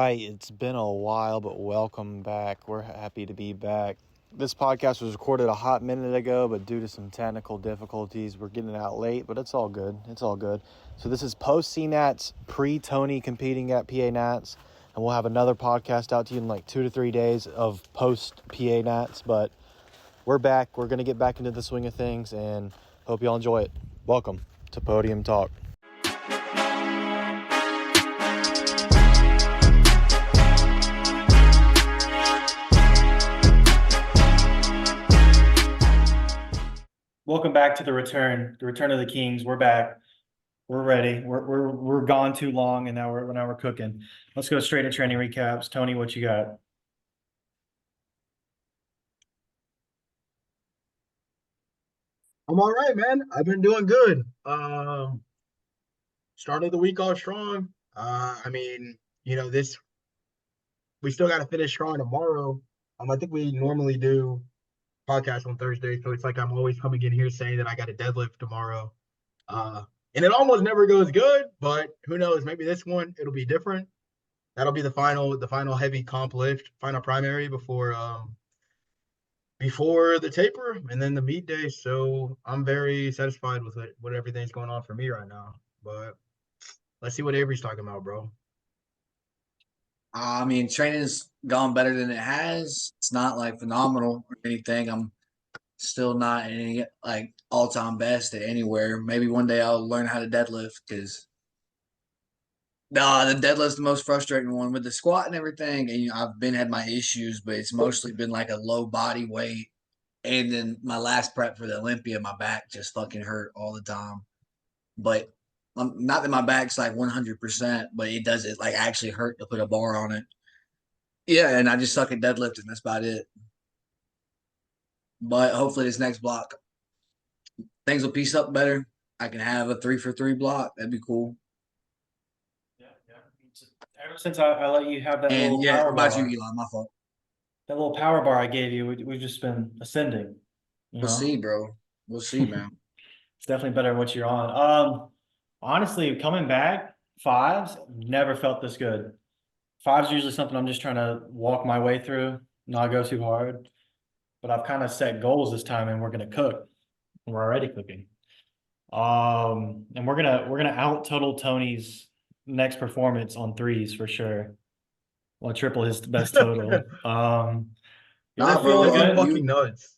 right, it's been a while, but welcome back. We're happy to be back. This podcast was recorded a hot minute ago, but due to some technical difficulties, we're getting it out late, but it's all good. It's all good. So this is post CNATS, pre-Tony competing at PA Nats, and we'll have another podcast out to you in like 2 to 3 days of post PA Nats, but we're back. We're going to get back into the swing of things, and hope y'all enjoy it. Welcome to Podium Talk. Welcome back to the return of the Kings. We're back. We're ready. We're gone too long, and now we're cooking. Let's go straight to training recaps. Tony, what you got? I'm all right, man. I've been doing good. Started the week off strong. This we still got to finish strong tomorrow. I think we normally do podcast on Thursday, so it's like I'm always coming in here saying that I got a deadlift tomorrow. And it almost never goes good, but who knows? Maybe this one it'll be different. That'll be the final heavy comp lift, final primary before the taper and then the meet day. So I'm very satisfied with what everything's going on for me right now. But let's see what Avery's talking about, bro. Training's gone better than it has. It's not like phenomenal or anything. I'm still not any like all-time best at anywhere. Maybe one day I'll learn how to deadlift because the deadlift's the most frustrating one with the squat and everything. And I've had my issues, but it's mostly been like a low body weight. And then my last prep for the Olympia, my back just fucking hurt all the time. But not that my back's like 100%, but it does like actually hurt to put a bar on it. Yeah, and I just suck at deadlifting. That's about it. But hopefully this next block, things will piece up better. I can have a 3-for-3 block. That'd be cool. Yeah. Ever since I let you have that little power about bar, you, Elon? My fault. that little power bar I gave you, we've just been ascending. We'll see, bro. We'll see, man. It's definitely better than what you're on. Honestly, coming back, fives, never felt this good. Fives usually something I'm just trying to walk my way through, not go too hard. But I've kind of set goals this time, and we're gonna cook. We're already cooking. And we're gonna out total Tony's next performance on threes for sure. Well, triple his best total. Nah, bro, This is fucking nuts.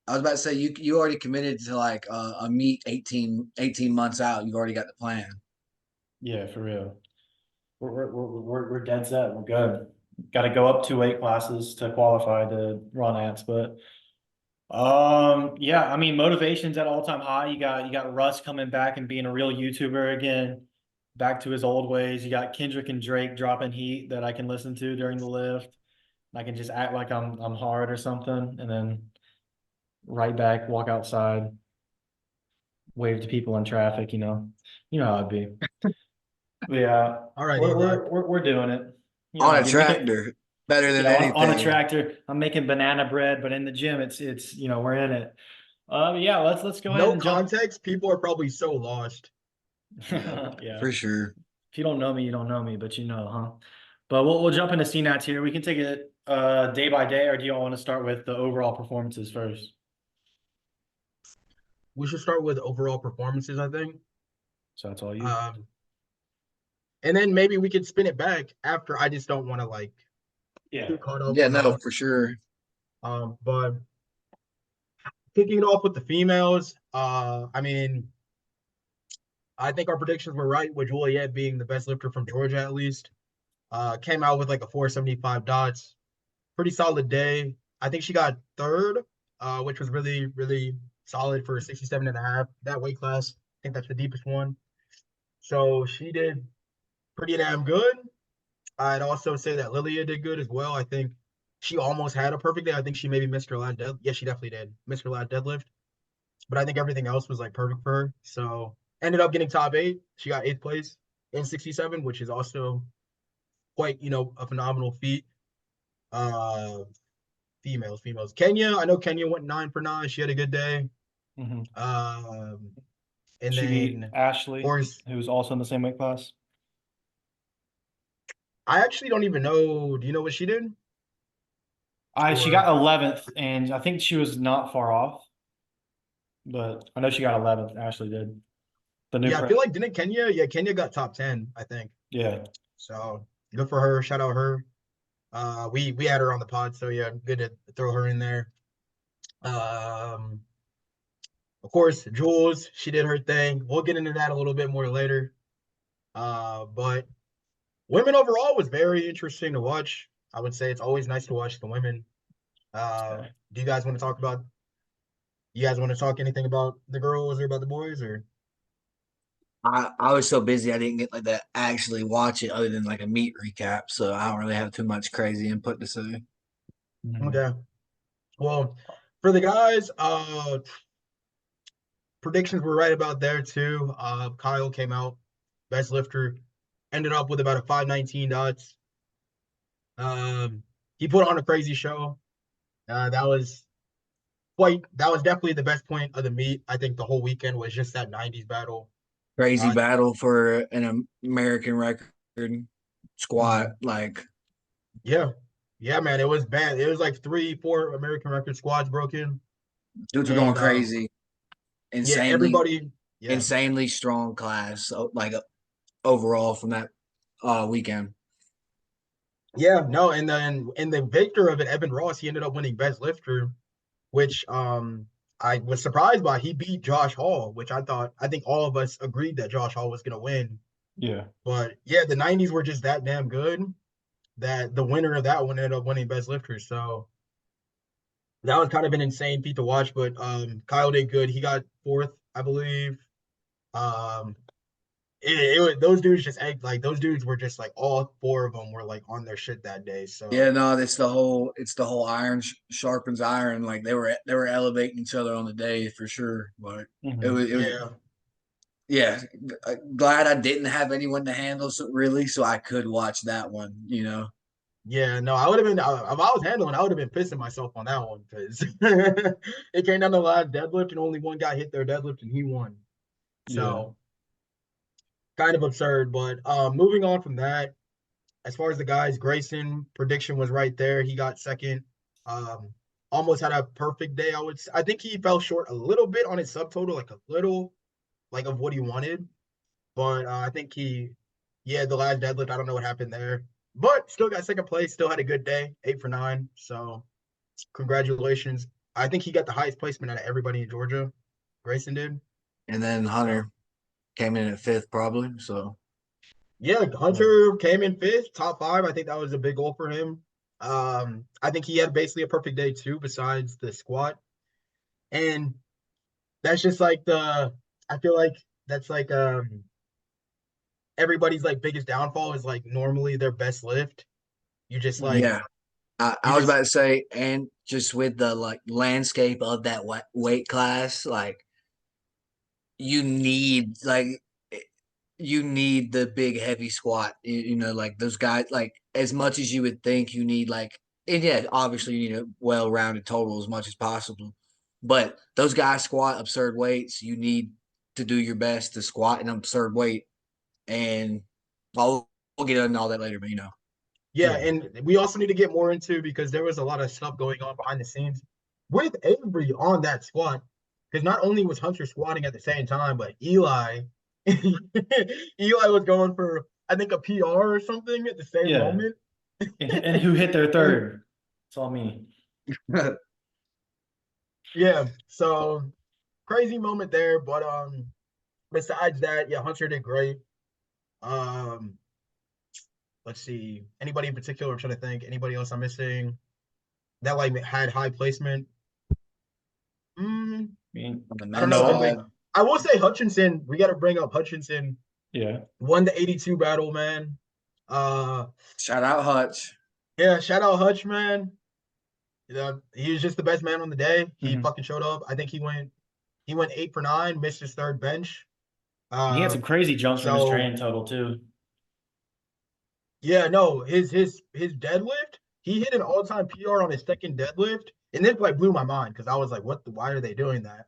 I was about to say you already committed to like a meet 18 months out. You've already got the plan. Yeah, for real. We're dead set. We're good. Got to go up 2 weight classes to qualify to run ants, but yeah, I mean motivation's at all-time high. You got Russ coming back and being a real YouTuber again, back to his old ways. You got Kendrick and Drake dropping heat that I can listen to during the lift. I can just act like I'm hard or something, and then right back, walk outside, wave to people in traffic. You know how it'd be. Yeah, All right, we're doing it. On a tractor, better than anything. On a tractor, I'm making banana bread, but in the gym, it's we're in it. Yeah, let's go ahead and context. People are probably so lost. Yeah, for sure. If you don't know me, you don't know me, but huh? But we'll jump into CNATS here. We can take it day by day, or do you all want to start with the overall performances first? We should start with overall performances, I think. So that's all you. And then maybe we could spin it back after. I just don't want to get caught up. Yeah, no, for sure. But kicking it off with the females, I think our predictions were right with Juliet being the best lifter from Georgia, at least. Came out with like a 475 dots. Pretty solid day. I think she got third, which was really, really solid for 67.5. That weight class, I think that's the deepest one. So she did pretty damn good. I'd also say that Lilia did good as well. I think she almost had a perfect day. I think she maybe missed her last deadlift. Yeah, she definitely did. Missed her last deadlift. But I think everything else was like perfect for her. So ended up getting top 8. She got 8th place in 67, which is also quite, a phenomenal feat. Females. Kenya, I know Kenya went 9 for 9. She had a good day. Mm-hmm. And she then beat Ashley, who was also in the same weight class. I actually don't even know. Do you know what she did? She got Or 11th, and I think she was not far off, but I know she got 11th. Ashley did the new yeah, I prep. feel like didn't Kenya? Yeah, Kenya got top 10, I think. Yeah, So good for her. Shout out her. We had her on the pod, so yeah, good to throw her in there. Um, of course, Jules, she did her thing. We'll get into that a little bit more later. But women overall was very interesting to watch. I would say it's always nice to watch the women. Do you guys want to talk about? You guys want to talk anything about the girls or about the boys or? I was so busy I didn't get like to actually watch it other than like a meet recap, so I don't really have too much crazy input to say. Mhm. Okay. Well, for the guys, predictions were right about there too. Kyle came out best lifter, ended up with about a 519 dots. Um, he put on a crazy show. That was definitely the best point of the meet. I think the whole weekend was just that 90s battle. Crazy Uh, battle for an American record squat. Mhm. Like yeah, yeah, man, it was bad. It was like 3, 4 American record squads broken, dudes were going and crazy, yeah, insanely, everybody, yeah, insanely strong class. So, like overall from that weekend. yeah, no, and then in the victor of it, Evan Ross, he ended up winning best lifter, which I was surprised by. He beat Josh Hall, which I think all of us agreed that Josh Hall was gonna win. Yeah, But yeah, the 90s were just that damn good that the winner of that one ended up winning best lifter. So that was kind of an insane feat to watch. But Kyle did good. He got fourth, I believe. Um those dudes just act like those dudes were just like all four of them were like on their shit that day. Yeah, So no, it's the whole iron sharpens iron. Like they were elevating each other on the day for sure. But it was yeah. yeah. Glad I didn't have anyone to handle really, so I could watch that one. Yeah, no, I would have been if I was handling, I would have been pissing myself on that one because it came down to the last deadlift and only one guy hit their deadlift and he won. yeah. So kind of absurd. But moving on from that, as far as the guys, Grayson prediction was right there. He got second. Um, almost had a perfect day. I think he fell short a little bit on his subtotal, like a little like of what he wanted. But I think yeah, the last deadlift, I don't know what happened there. But still got second place, still had a good day, 8 for 9. So congratulations. I think he got the highest placement out of everybody in Georgia. Grayson did. And then So Hunter came in at fifth, probably. So yeah, Yeah. Hunter came in fifth, top five. I think that was a big goal for him. I think he had basically a perfect day too, besides the squat. And that's just like I feel like that's like everybody's like biggest downfall is like normally their best lift. You just like yeah, I, you I was just about to say, and just with the like landscape of that weight class, like you need like you need the big heavy squat. Like those guys, like as much as you would think you need, like, and yeah, obviously you need a well-rounded total as much as possible. But those guys squat absurd weights. You need to do your best to squat an absurd weight, and we'll get into all that later. But yeah, Yeah. and we also need to get more into because there was a lot of stuff going on behind the scenes with Avery on that squat. Because not only was Hunter squatting at the same time, but Eli was going for I think a PR or something at the same Yeah. moment. And who hit their And third? It's all me. yeah, so crazy moment there. But besides that, yeah, Hunter did great. Um, let's see. Anybody in particular? I'm trying to think. Anybody else I'm missing that like had high placement? Mm, I mean, on the I don't men's know. Noah. side, I will say Hutchinson. We got to bring up Hutchinson. Yeah. Won the 82 battle, man. Uh, shout out Hutch. yeah. Shout out Hutch, man. He was just the best man on the day. He Hmm. fucking showed up. I think he went 8 for 9, missed his third bench. He had some Um, crazy jumps from his so training total too. yeah, no, his deadlift, he hit an all-time PR on his second deadlift, and this like blew my mind because I was like, why are they doing that?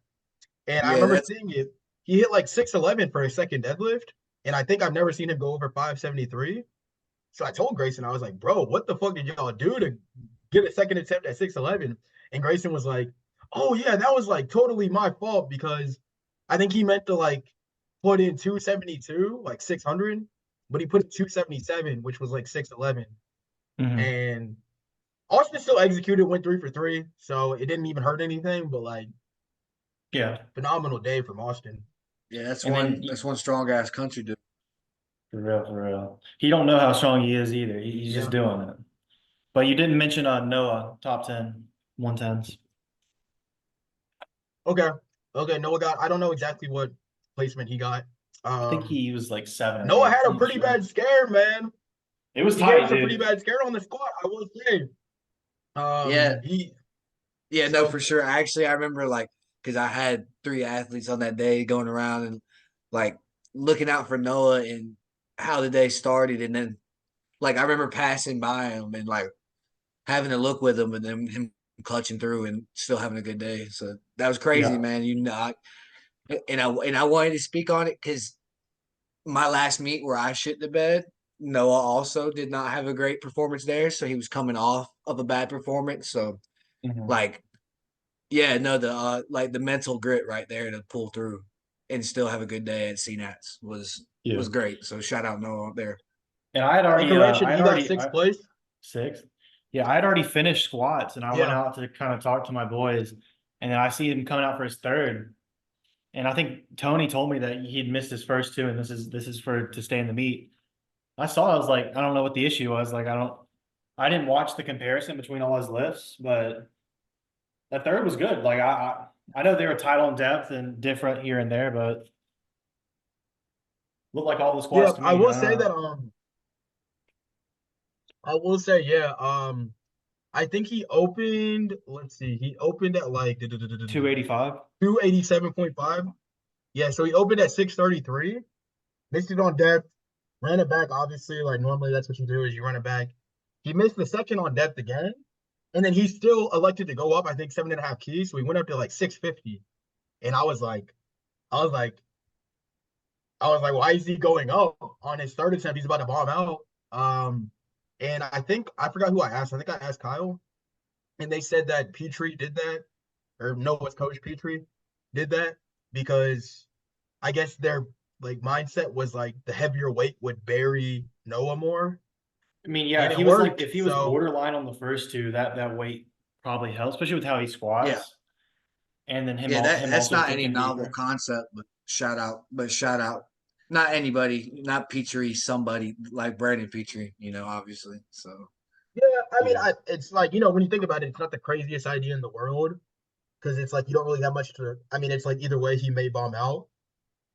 And I Yeah, remember that's seeing it. He hit like 611 for his second deadlift, and I think I've never seen him go over 573. So I told Grayson, I was like, bro, what the fuck did y'all do to get a second attempt at 6'11"? And Grayson was like, oh yeah, that was like totally my fault because I think he meant to like put in 272, like 600, but he put 277, which was like 6'11. Mhm. And Austin still executed, went 3 for 3, so it didn't even hurt anything. But like, Yeah. phenomenal day from Austin. Yeah, that's And then one strong ass country dude. for real, for real. He don't know how strong he is either. He's just Yeah. doing it. But you didn't mention Noah, top 10, 110s. Okay. Okay. Noah got. I don't know exactly what placement he got. I think Um, he was like 7 or 8. Noah had I'm a not pretty sure. bad scare, man. It was He gave tight, us a pretty dude. bad scare on the squad. I will say. Yeah, He. yeah, no, So for sure. Actually, I remember like because I had 3 athletes on that day going around and like looking out for Noah and how the day started, and then like I remember passing by him and like having a look with him, and then him clutching through and still having a good day. So that was crazy, Yeah. man. And I wanted to speak on it because my last meet where I shit the bed, Noah also did not have a great performance there, so he was coming off of a bad performance. So Mhm. like, yeah, no, the like the mental grit right there to pull through and still have a good day at CNATS Yeah. was great. So shout out Noah up there. And and correction, he got sixth place. six. Yeah, I had already finished squats and I went Yeah. out to kind of talk to my boys. And then I see him coming out for his third. And I think Tony told me that he'd missed his first two, and this is for to stay in the meet. I saw, I was like, I don't know what the issue was. Like, I didn't watch the comparison between all his lifts, but that third was good. Like, I know they were tight on depth and different here and there, but looked like all the Yeah. squats to I me. I will don't say that. know. I will say yeah. I think he opened. Let's see. He opened at like 285. 287.5. Yeah. So he opened at 633. Missed it on depth. Ran it back. Obviously, like normally that's what you do is you run it back. He missed the second on depth again. And then he still elected to go up, I think 7.5 keys. So he went up to like 650. And I was like, why is he going up on his third attempt? He's about to bomb out. And I think I forgot who I asked. I think I asked Kyle, and they said that Petrie did that, or Noah's coach Petrie did that because I guess their like mindset was like the heavier weight would bury Noah more, I mean, yeah, and if it he was like, worked. if he was So borderline on the first two, that weight probably helps, especially with how he Yeah, squats, and then yeah, him that's also not any thinking novel deeper. concept, but shout out, not anybody, not Petrie, somebody like Brandon Petrie, obviously. So yeah, I mean, Yeah. it's like when you think about it, it's not the craziest idea in the world because it's like you don't really have much to. I mean, it's like either way he may bomb out,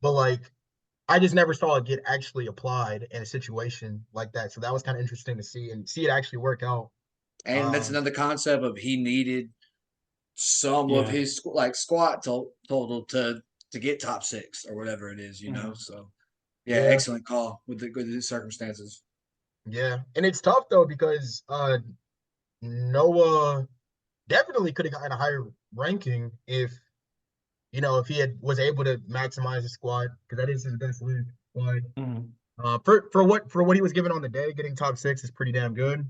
but like I just never saw it get actually applied in a situation like that. So that was kind of interesting to see and see it actually work out. and that's Um, another concept of he needed some of Yeah. his like squat total to get top six or whatever it is. Mhm. So yeah, yeah, excellent call with the circumstances. yeah, and it's tough though because Noah definitely could have gotten a higher ranking if he had was able to maximize his squad because that is his best league squad. Mhm. For what he was given on the day, getting top six is pretty damn good.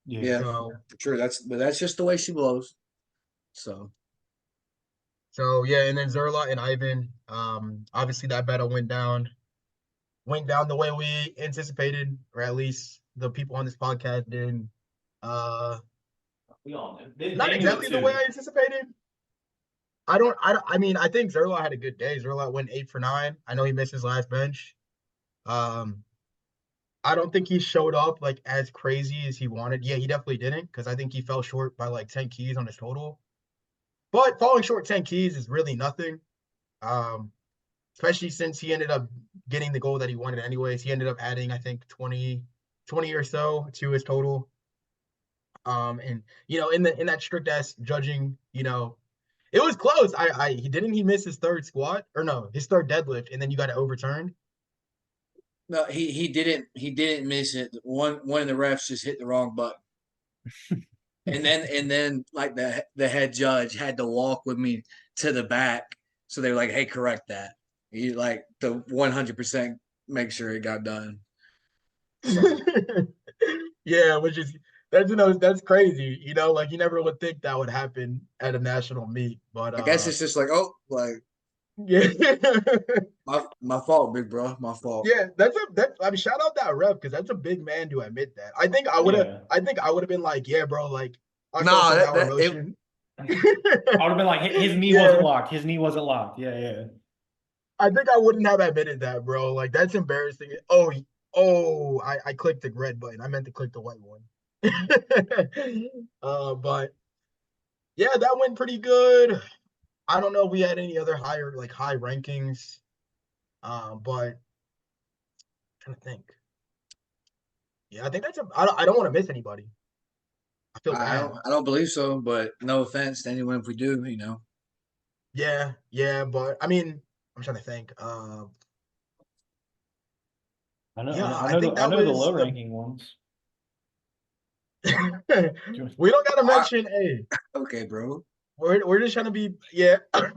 Yeah. Yeah, So for sure. That's just the way she blows. So so yeah, and then Zerla and Ivan, obviously that battle went down the way we anticipated, or at least the people on this podcast did. Uh, We all knew. They Not knew it exactly the way too. I anticipated. I mean, I think Zerla had a good day. Zerla went 8 for 9. I know he missed his last bench. Um, I don't think he showed up like as crazy as he wanted. Yeah, he definitely didn't because I think he fell short by like 10 keys on his total. But falling short 10 keys is really nothing. Um, Especially since he ended up getting the goal that he wanted anyways. He ended up adding, I think, 20 or so to his total. And in that strict ass judging, it was close. He miss his third squat or no, his third deadlift, and then you got it overturned. no, he didn't miss it. One of the refs just hit the wrong button. And then like the head judge had to walk with me to the back. So they were like, hey, correct that. He like the 100% make sure it got done. So Yeah, which is that's crazy. Like you never would think that would happen at a national meet, but I guess it's just like, oh, like yeah. my fault, big bro, my fault. Yeah, I mean, shout out that ref because that's a big man to admit that. Yeah. I think I would have been like, yeah, bro, like I saw No, some that now that it, emotion. I would have been like, his knee wasn't Yeah, locked. His knee wasn't locked. Yeah, yeah. I think I wouldn't have admitted that, bro. Like that's embarrassing. Oh, I clicked the red button. I meant to click the white one. But yeah, that went pretty good. I don't know if we had any other high rankings. But I'm trying to think. Yeah, I think I don't want to miss anybody. I feel bad. I don't believe so, but no offense to anyone if we do, you know. Yeah, yeah, but I mean, I'm trying to think. Yeah, I I know think I that know the was low the. ranking ones. Do We don't gotta All right, mention A. okay, bro. We're just trying to be yeah. Oh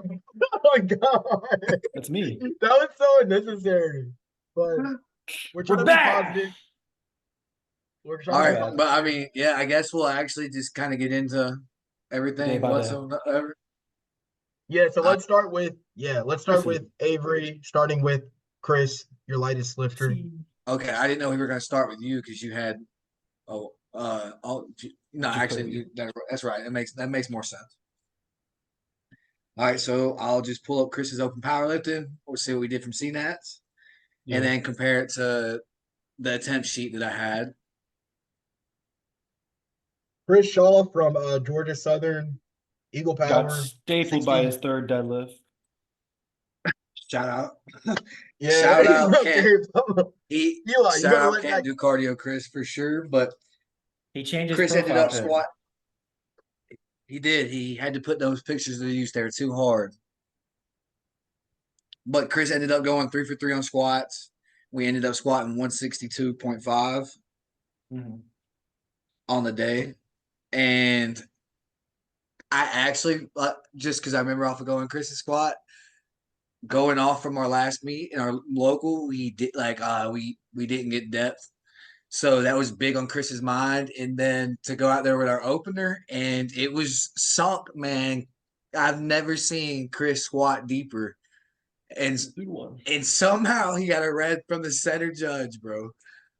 my god, That's me. that was so unnecessary. But we're trying We're to be back. positive. We're trying All to My be right, bad. but I positive. mean, yeah, I guess we'll actually just kind of get into Day everything by day. whatsoever. Yeah, so I, let's start Chrissy. with Avery, starting with Chris, your lightest lifter. Chrissy. okay, I didn't know we were going to start with you because you had no, actually, Jacoby. that's right. That makes more sense. All right, so I'll just pull up Chris's open powerlifting. We'll see what we did from CNATS, and Yeah. then compare it to the attempt sheet that I had. Chris Shaw from Georgia Southern, Eagle Got Power, stapled by 60. his third deadlift. Shout out, Yeah, shout out, can't okay. Eli, you shout better out, let can't that. do cardio, Chris for sure. But He changed his Chris ended profile up pic. squat. He did. He had to put those pictures that he used there too hard. But Chris ended up going 3 for 3 on squats. We ended up squatting 162.5 Mhm. on the day. And I actually, just because I remember off of going Chris's squat, going off from our last meet in our local, we did we didn't get depth. So that was big on Chris's mind. And then to go out there with our opener, and it was sunk, man. I've never seen Chris squat deeper. And Good one. and somehow he got a red from the center judge, bro.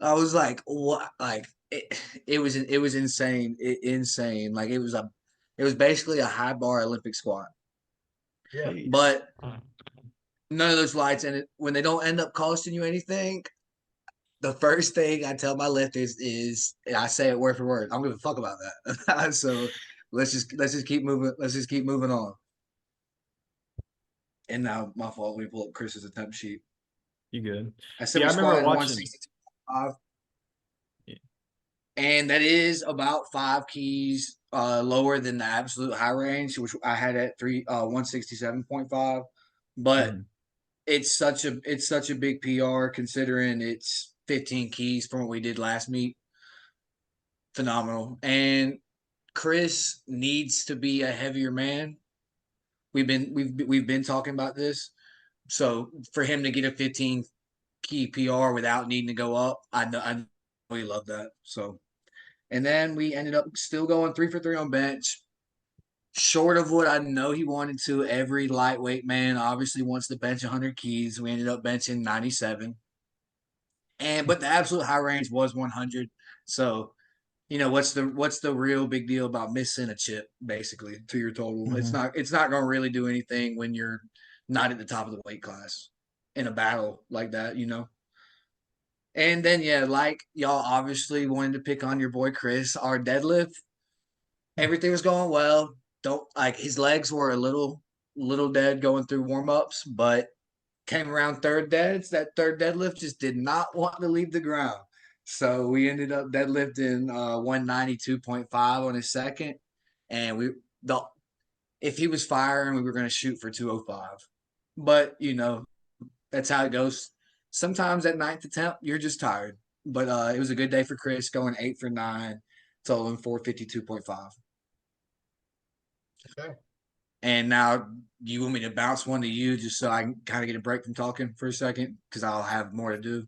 I was like, what? Like it was insane, insane. Like it was basically a high bar Olympic squat. Yeah, Jeez. But none of those lights, and when they don't end up costing you anything, the first thing I tell my lifters is, and I say it word for word, I don't give a fuck about that. So let's just keep moving. Let's just keep moving on. And now my fault. We pull up Chris's attempt sheet. You good? I said Yeah, we I remember squatted watching. 162.5, Yeah. and that is about 5 keys lower than the absolute high range, which I had at 167.5. But Mhm. it's such a big PR considering it's 15 keys from what we did last meet. Phenomenal. And Chris needs to be a heavier man. We've been talking about this. So for him to get a 15 key PR without needing to go up, I really love that. So and then we ended up still going 3 for 3 on bench. Short of what I know he wanted to, every lightweight man obviously wants to bench 100 keys. We ended up benching 97. But the absolute high range was 100. So what's the real big deal about missing a chip basically to your total? It's Mhm. not going to really do anything when you're not at the top of the weight class in a battle like that. And then yeah, like y'all obviously wanted to pick on your boy Chris, our deadlift. Everything was going well. Don't like his legs were a little dead going through warm ups, but came around third deads. That third deadlift just did not want to leave the ground. So we ended up deadlifting 192.5 on his second. And if he was firing, we were going to shoot for 205. But, that's how it goes. Sometimes at ninth attempt, you're just tired. But it was a good day for Chris, going 8 for 9, totaling 452.5. okay. And now you want me to bounce one to you just so I can kind of get a break from talking for a second because I'll have more to do.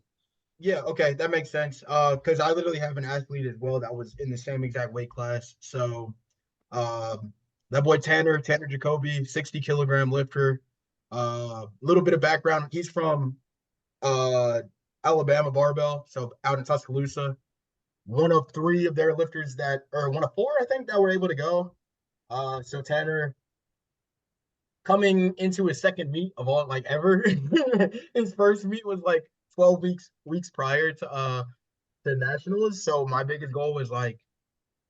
Yeah, okay, that makes sense. Because I literally have an athlete as well that was in the same exact weight class. So, um, that boy Tanner Jacoby, 60 kilogram lifter. Little bit of background. He's from uh Alabama barbell, so out in Tuscaloosa. One of three of their lifters that, or one of four, I think, that were able to go. So Tanner coming into his second meet of all like ever. His first meet was like 12 weeks prior to nationals. So my biggest goal was like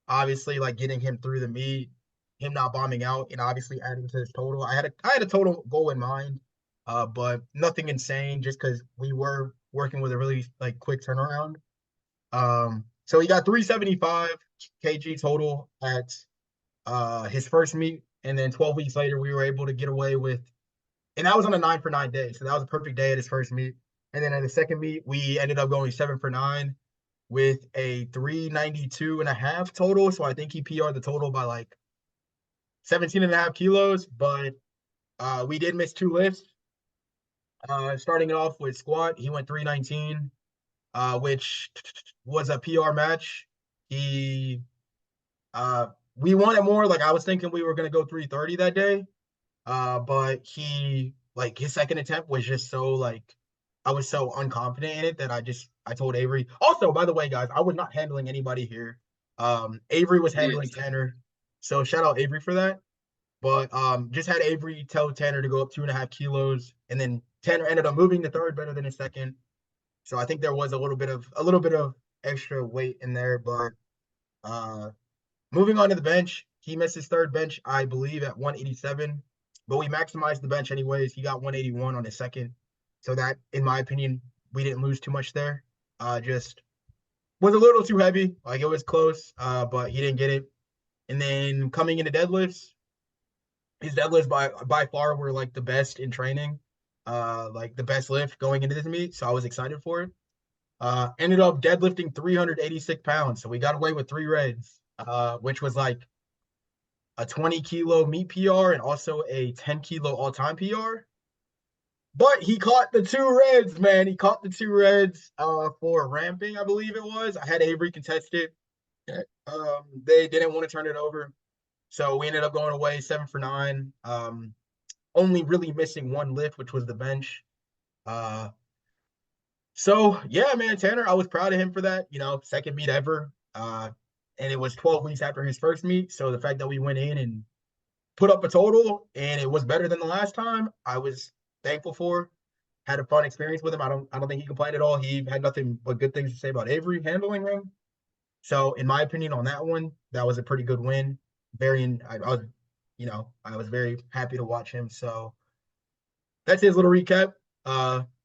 obviously like getting him through the meet, him not bombing out, and obviously adding to his total. I had a total goal in mind, but nothing insane just because we were working with a really like quick turnaround. So he got 375 kg total at his first meet, and then 12 weeks later we were able to get away with, and that was on a 9 for 9 day, so that was a perfect day at his first meet. And then at the second meet we ended up going 7 for 9 with a 392 and a half total. So I think he PR'd the total by like 17 and a half kilos, but we did miss two lifts. Starting it off with squat, he went 319, which was a PR match. He uh we wanted more. Like I was thinking we were gonna go 330 that day. But he like his second attempt was just so like I was so unconfident in it that I told Avery. Also, by the way, guys, I was not handling anybody here. Avery was Yeah. handling Tanner. So shout out Avery for that. But just had Avery tell Tanner to go up 2.5 kilos, and then Tanner ended up moving the third better than his second. So I think there was a little bit of extra weight in there, but uh moving on to the bench, he missed his third bench, I believe, at 187, but we maximized the bench anyways. He got 181 on his second. So that, in my opinion, we didn't lose too much there. Just was a little too heavy. Like it was close, but he didn't get it. And then coming into deadlifts, his deadlifts by far were like the best in training, like the best lift going into this meet. So I was excited for it. Ended up deadlifting 386 pounds. So we got away with three reds, which was like a 20 kilo meet PR and also a 10 kilo all time PR. But he caught the two reds, man. He caught the two reds for ramping, I believe it was. I had Avery contest it. They didn't want to turn it over. So we ended up going away 7 for 9. Only really missing one lift, which was the bench. Uh, so yeah, man, Tanner, I was proud of him for that. Second meet ever. And it was 12 weeks after his first meet. So the fact that we went in and put up a total and it was better than the last time, I was thankful for. Had a fun experience with him. I don't think he complained at all. He had nothing but good things to say about Avery handling him. So in my opinion on that one, that was a pretty good win. I was very happy to watch him. So that's his little recap.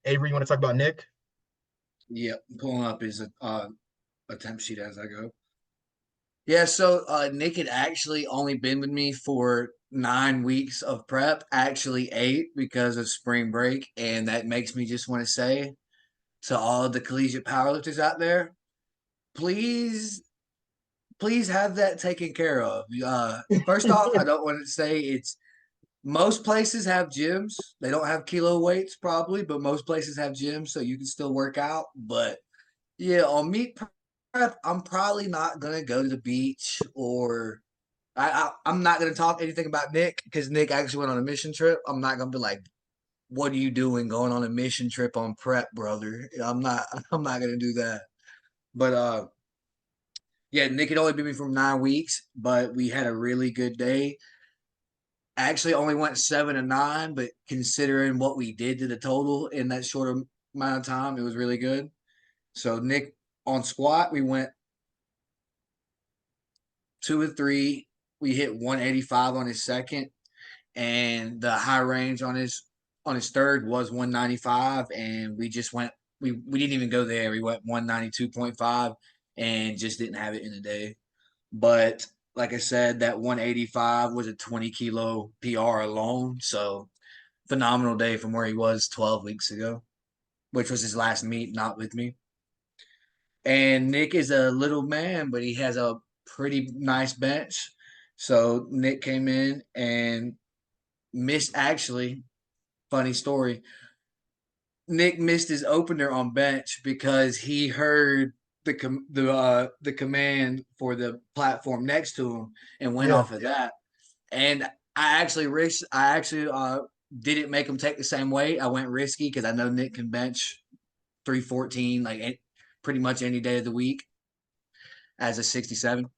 Avery, you want to talk about Nick? Yep, pulling up his attempt sheet as I go. Yeah, so Nick had actually only been with me for 9 weeks of prep, actually 8 because of spring break, and that makes me just want to say to all of the collegiate powerlifters out there, please, please have that taken care of. First off, I don't want to say it's most places have gyms. They don't have kilo weights probably, but most places have gyms, so you can still work out. But yeah, on meet prep, I'm probably not gonna go to the beach or I'm not gonna talk anything about Nick because Nick actually went on a mission trip. I'm not gonna be like, "What are you doing going on a mission trip on prep, brother?" I'm not. I'm not gonna do that. But yeah, Nick had only been with me for 9 weeks, but we had a really good day. Actually, only went 7 and 9, but considering what we did to the total in that short amount of time, it was really good. So Nick on squat, we went 2 and 3. We hit 185 on his second, and the high range on his third was 195, and we just went. We didn't even go there. We went 192.5, and just didn't have it in a day. But like I said, that 185 was a 20 kilo PR alone. So phenomenal day from where he was 12 weeks ago, which was his last meet, not with me. And Nick is a little man, but he has a pretty nice bench. So Nick came in and missed, actually, funny story. Nick missed his opener on bench because he heard the command for the platform next to him and went Yeah. off of that. And I actually didn't make him take the same weight. I went risky because I know Nick can bench 314 like pretty much any day of the week as a 67.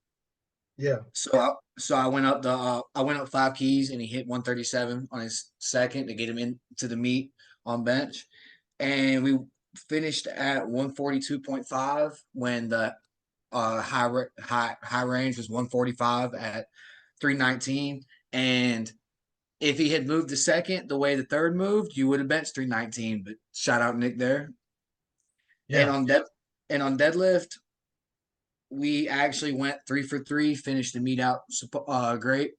Yeah. So I went up 5 keys and he hit 137 on his second to get him into the meet on bench, and we finished at 142.5 when the high range was 145 at 319. And if he had moved the second the way the third moved, you would have benched 319. But shout out Nick there. And Yeah. on deadlift, we actually went 3 for 3, finished the meet out great,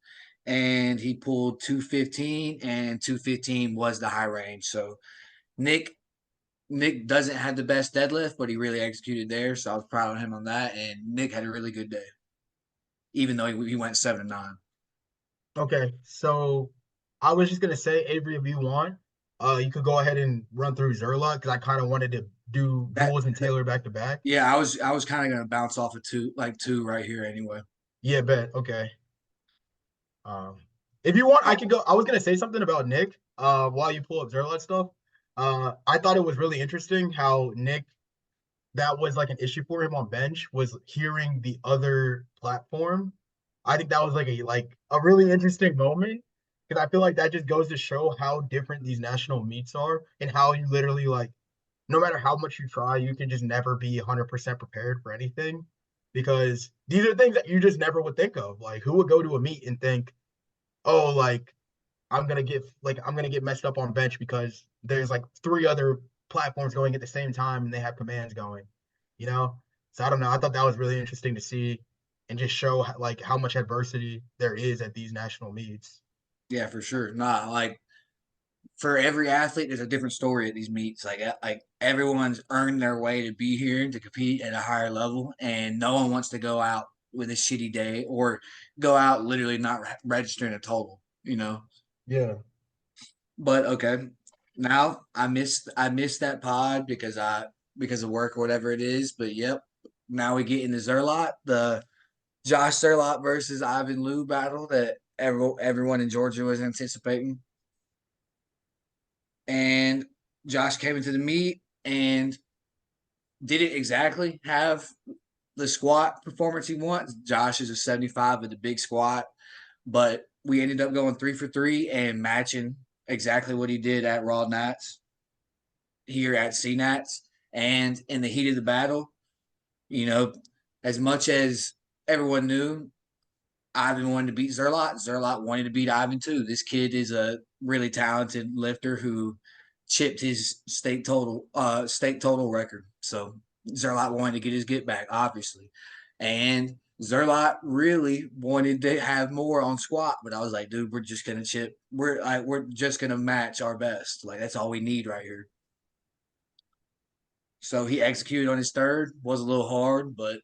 and he pulled 215, and 215 was the high range. So Nick Nick doesn't have the best deadlift, but he really executed there, so I was proud of him on that. And Nick had a really good day, even though he went 7-9. Okay. So I was just gonna say, Avery, if you want, you could go ahead and run through Zerla because I kind of wanted to do That, Jules and Taylor back to back. yeah, I was kind of gonna bounce off of two right here anyway. Yeah, bet. Okay. Um, if you want, I could go. I was gonna say something about Nick. While you pull up Zerla stuff. I thought it was really interesting how Nick, that was like an issue for him on bench, was hearing the other platform. I think that was like a really interesting moment because I feel like that just goes to show how different these national meets are and how you literally like no matter how much you try, you can just never be 100% prepared for anything because these are things that you just never would think of. Like who would go to a meet and think, "Oh, like I'm gonna get messed up on bench because there's like three other platforms going at the same time and they have commands going, you know? So I don't know. I thought that was really interesting to see and just show like how much adversity there is at these national meets. Yeah, for sure. Nah, like for every athlete, there's a different story at these meets. Like everyone's earned their way to be here to compete at a higher level, and no one wants to go out with a shitty day or go out literally not registering a total. You know. Yeah. But okay, now I missed that pod because of work or whatever it is. But yep, now we get into Zerlot, the Josh Zerlot versus Ivan Liu battle that everyone in Georgia was anticipating. And Josh came into the meet and didn't exactly have the squat performance he wants. Josh is a 75 with the big squat, but we ended up going 3 for 3 and matching exactly what he did at Raw Nats here at CNATS. And in the heat of the battle, you know, as much as everyone knew Ivan wanted to beat Zerlot, Zerlot wanted to beat Ivan too. This kid is a really talented lifter who chipped his state total record. So Zerlot wanted to get his get back, obviously. And Zerlot really wanted to have more on squat, but I was like, dude, we're just gonna chip. We're just gonna match our best. Like that's all we need right here. So he executed on his third. Was a little hard, but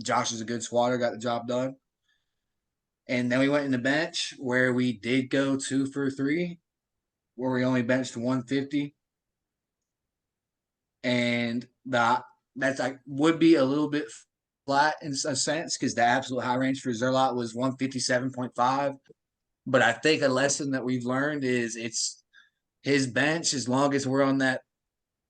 Josh is a good squatter. Got the job done. And then we went in the bench where we did go 2 for 3, where we only benched 150. And that's like would be a little bit flat in a sense because the absolute high range for Zerlot was 157.5. But I think a lesson that we've learned is it's his bench as long as we're on that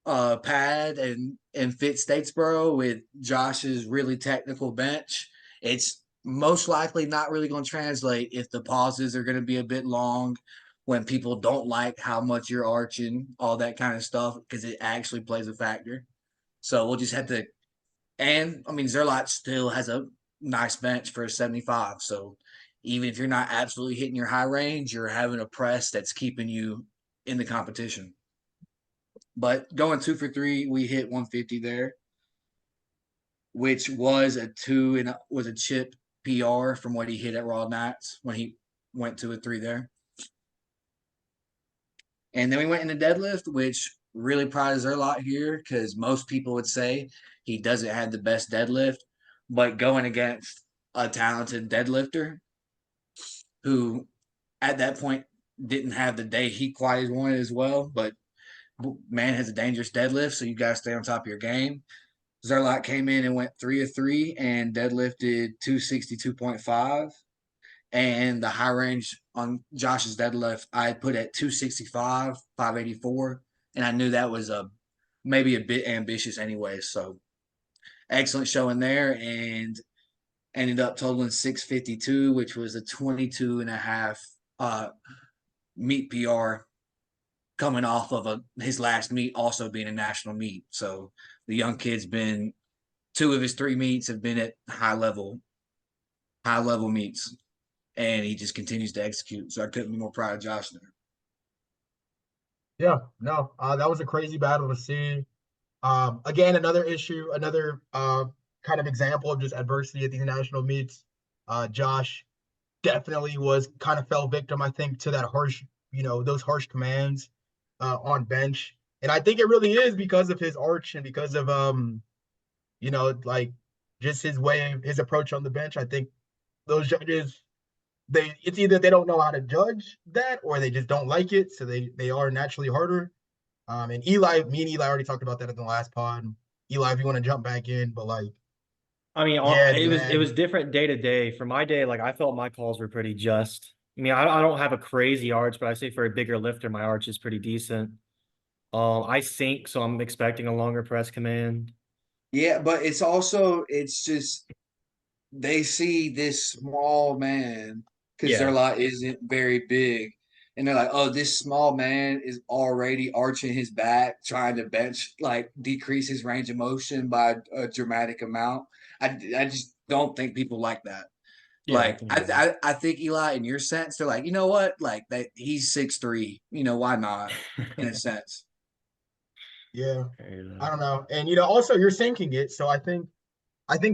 pad and fit Statesboro with Josh's really technical bench, it's most likely not really going to translate if the pauses are going to be a bit long when people don't like how much you're arching, all that kind of stuff, because it actually plays a factor. So we'll just have to. And I mean, Zerlot still has a nice bench for a 75. So even if you're not absolutely hitting your high range, you're having a press that's keeping you in the competition. But going 2 for 3, we hit 150 there, which was a chip PR from what he hit at Raw Nights when he went 2 or 3 there. And then we went into deadlift, which really proud of Zerlot here because most people would say he doesn't have the best deadlift, but going against a talented deadlifter who at that point didn't have the day he quite wanted as well, but man has a dangerous deadlift, so you got to stay on top of your game. Zerlot came in and went 3 of 3 and deadlifted 262.5. And the high range on Josh's deadlift, I put at 265, 584. And I knew that was maybe a bit ambitious anyway. So excellent showing there, and ended up totaling 652, which was a 22 and a half meet PR, coming off of his last meet also being a national meet. So the young kid's been 2 of his 3 meets have been at high level meets, and he just continues to execute. So I couldn't be more proud of Josh there. Yeah, no, that was a crazy battle to see. Again, another issue, another kind of example of just adversity at these national meets. Josh definitely was kind of fell victim, I think, to that harsh, those harsh commands on bench. And I think it really is because of his arch and because of like just his approach on the bench. I think those judges, it's either they don't know how to judge that or they just don't like it, so they are naturally harder. And Eli, me and Eli already talked about that in the last pod. Eli, if you want to jump back in, but like, I mean, yeah, it was man, different day to day. For my day, like I felt my calls were pretty just. I mean, I don't have a crazy arch, but I say for a bigger lifter, my arch is pretty decent. I sink, so I'm expecting a longer press command. Yeah, but it's just they see this small man because Yeah. Zerlot isn't very big. And they're like, oh, this small man is already arching his back, trying to bench, like decrease his range of motion by a dramatic amount. I just don't think people like that. Yeah, I Like, can agree. I think Eli, in your sense, they're like, you know what? Like that he's 6'3". Why not? In a sense. yeah, Fair I enough. don't know. And also you're sinking it, so I think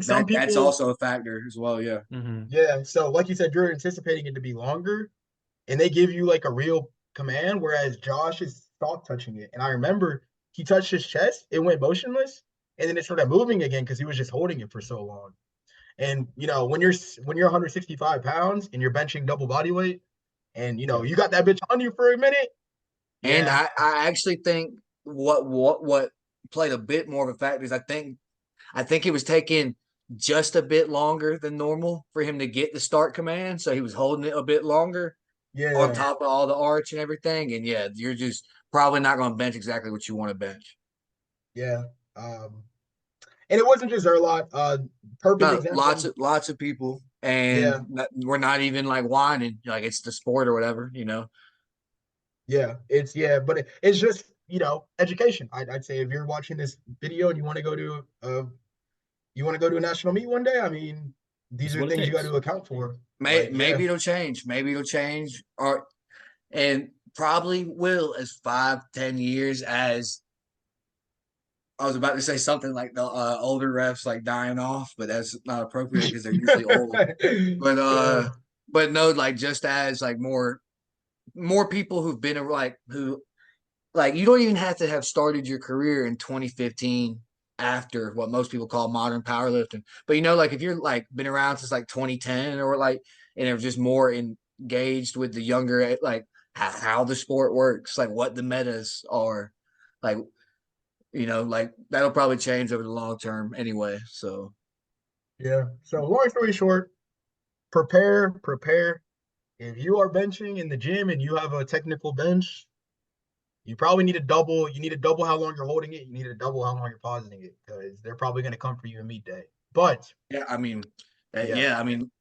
some That's people, also a factor as well, yeah. Mm-hmm. yeah. So like you said, you're anticipating it to be longer, and they give you like a real command, whereas Josh is soft touching it. And I remember he touched his chest, it went motionless, and then it started moving again because he was just holding it for so long. And when you're 165 pounds and you're benching double body weight, and Yeah. you got that bitch on you for a minute, And yeah, I actually think what played a bit more of a factor is I think it was taking just a bit longer than normal for him to get the start command. So he was holding it a bit longer on yeah, top of all the arch and everything. And yeah, you're just probably not going to bench exactly what you want to bench. yeah. And it wasn't just Zerlot. Perfect No, example. lots of people, and Yeah, we're not even like whining, like it's the sport or whatever, yeah. But it's just education. I'd say if you're watching this video and you want to go to a national meet one day, I mean, This these is are what it things you got takes. to account for. Like, yeah, Maybe it'll change. Or and probably will as 5, 10 years. As I was about to say something like the older refs like dying off, but that's not appropriate because they're usually old. But yeah, but no, like just as like more people who've been like who like you don't even have to have started your career in 2015 after what most people call modern powerlifting. But like if you're like been around since like 2010 or like and are just more engaged with the younger like how the sport works, like what the metas are, like like that'll probably change over the long term anyway. So yeah. So long story short, prepare. If you are benching in the gym and you have a technical bench, you probably need to double. You need to double how long you're holding it. You need to double how long you're pausing it because they're probably going to come for you in meet day. But yeah,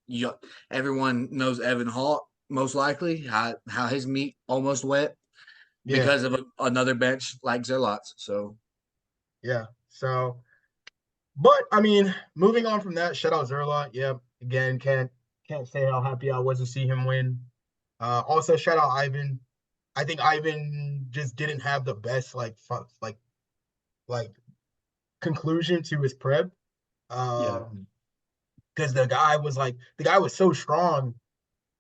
yeah, everyone knows Evan Hawk most likely how his meat almost wet yeah, because of another bench like Zerlot's. So yeah. So, but I mean, moving on from that, shout out Zerlot. Yeah, again, can't say how happy I was to see him win. Also shout out Ivan. I think Ivan just didn't have the best like conclusion to his prep. Yeah. Because the guy was so strong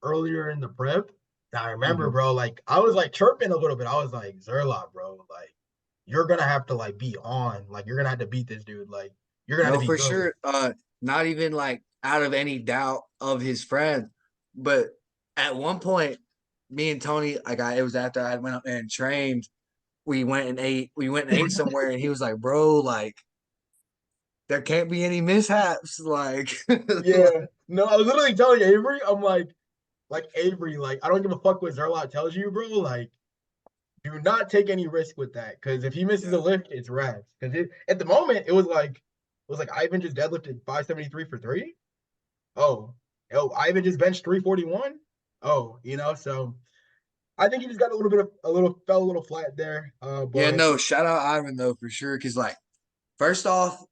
earlier in the prep. I remember, mhm. bro, like I was like chirping a little bit. I was like, Zerlot, bro, like you're gonna have to like be on. Like you're gonna have to beat this dude. Like you're gonna have No, to be for good. sure. Not even like out of any doubt of his friend, but at one point, me and Tony, it was after I went up there and trained. we went and ate somewhere, and he was like, "Bro, like there can't be any mishaps." Like, Yeah. No, I was literally telling Avery, I'm like Avery, like I don't give a fuck what Zerlot tells you, bro. Like, do not take any risk with that. Cause if he misses a lift, it's rags. Cause at the moment it was like Ivan just deadlifted 573 for three. Oh, Ivan just benched 341. Oh, so I think he just got fell a little flat there. yeah, But no, shout out Ivan though for sure. Because like, first off,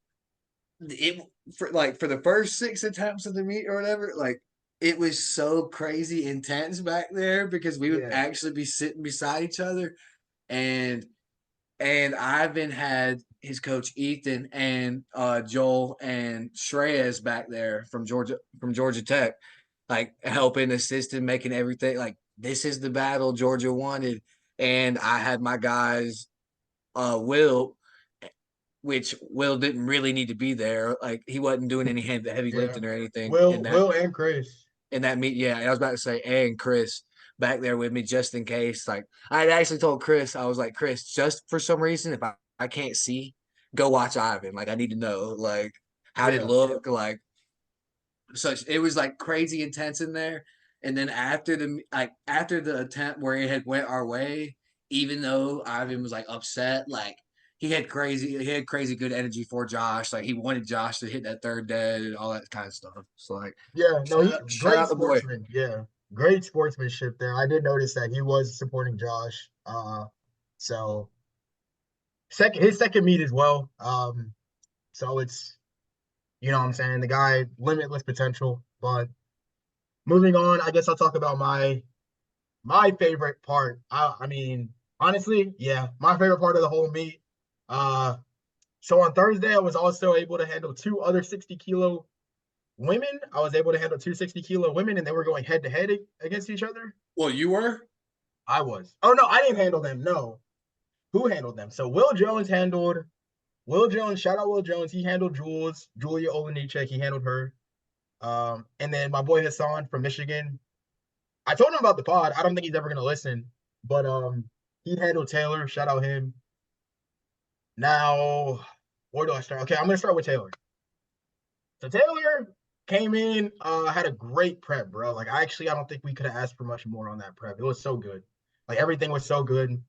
it for the first 6 attempts of the meet or whatever, like it was so crazy intense back there because we would yeah, actually be sitting beside each other, and Ivan had his coach Ethan and Joel and Shreyas back there from Georgia Tech, like helping, assisting, making everything like this is the battle Georgia wanted, and I had my guys, Will, which Will didn't really need to be there. Like he wasn't doing any heavy yeah. lifting or anything Will and Chris. in that meet. Yeah, I was about to say, and Chris back there with me just in case. Like I had actually told Chris, I was like, Chris, just for some reason, if I can't see, go watch Ivan. Like I need to know, like how did it Yeah, look, like so it was like crazy intense in there. And then after the attempt where it had went our way, even though Ivan was like upset, like he had crazy good energy for Josh. Like he wanted Josh to hit that third dead and all that kind of stuff. So like yeah. No, he shout great out the boy. sportsman. Yeah, great sportsmanship there. I did notice that he was supporting Josh. So his second meet as well. So it's what I'm saying, the guy limitless potential. But moving on, I guess I'll talk about my favorite part. I mean, honestly, yeah, my favorite part of the whole meet. Uh, so on Thursday, I was also able to handle two other 60-kilo women. I was able to handle two 60-kilo women, and they were going head to head against each other. Well, you were? I was. Oh no, I didn't handle them. No, who handled them? So Will Jones handled Will Jones. Shout out Will Jones. He handled Julia Olenichek. He handled her. And then my boy Hassan from Michigan. I told him about the pod. I don't think he's ever gonna listen, but he handled Taylor. Shout out him. Now, where do I start? Okay, I'm gonna start with Taylor. So Taylor came in, had a great prep, bro. Like I don't think we could have asked for much more on that prep. It was so good. Like everything was so good.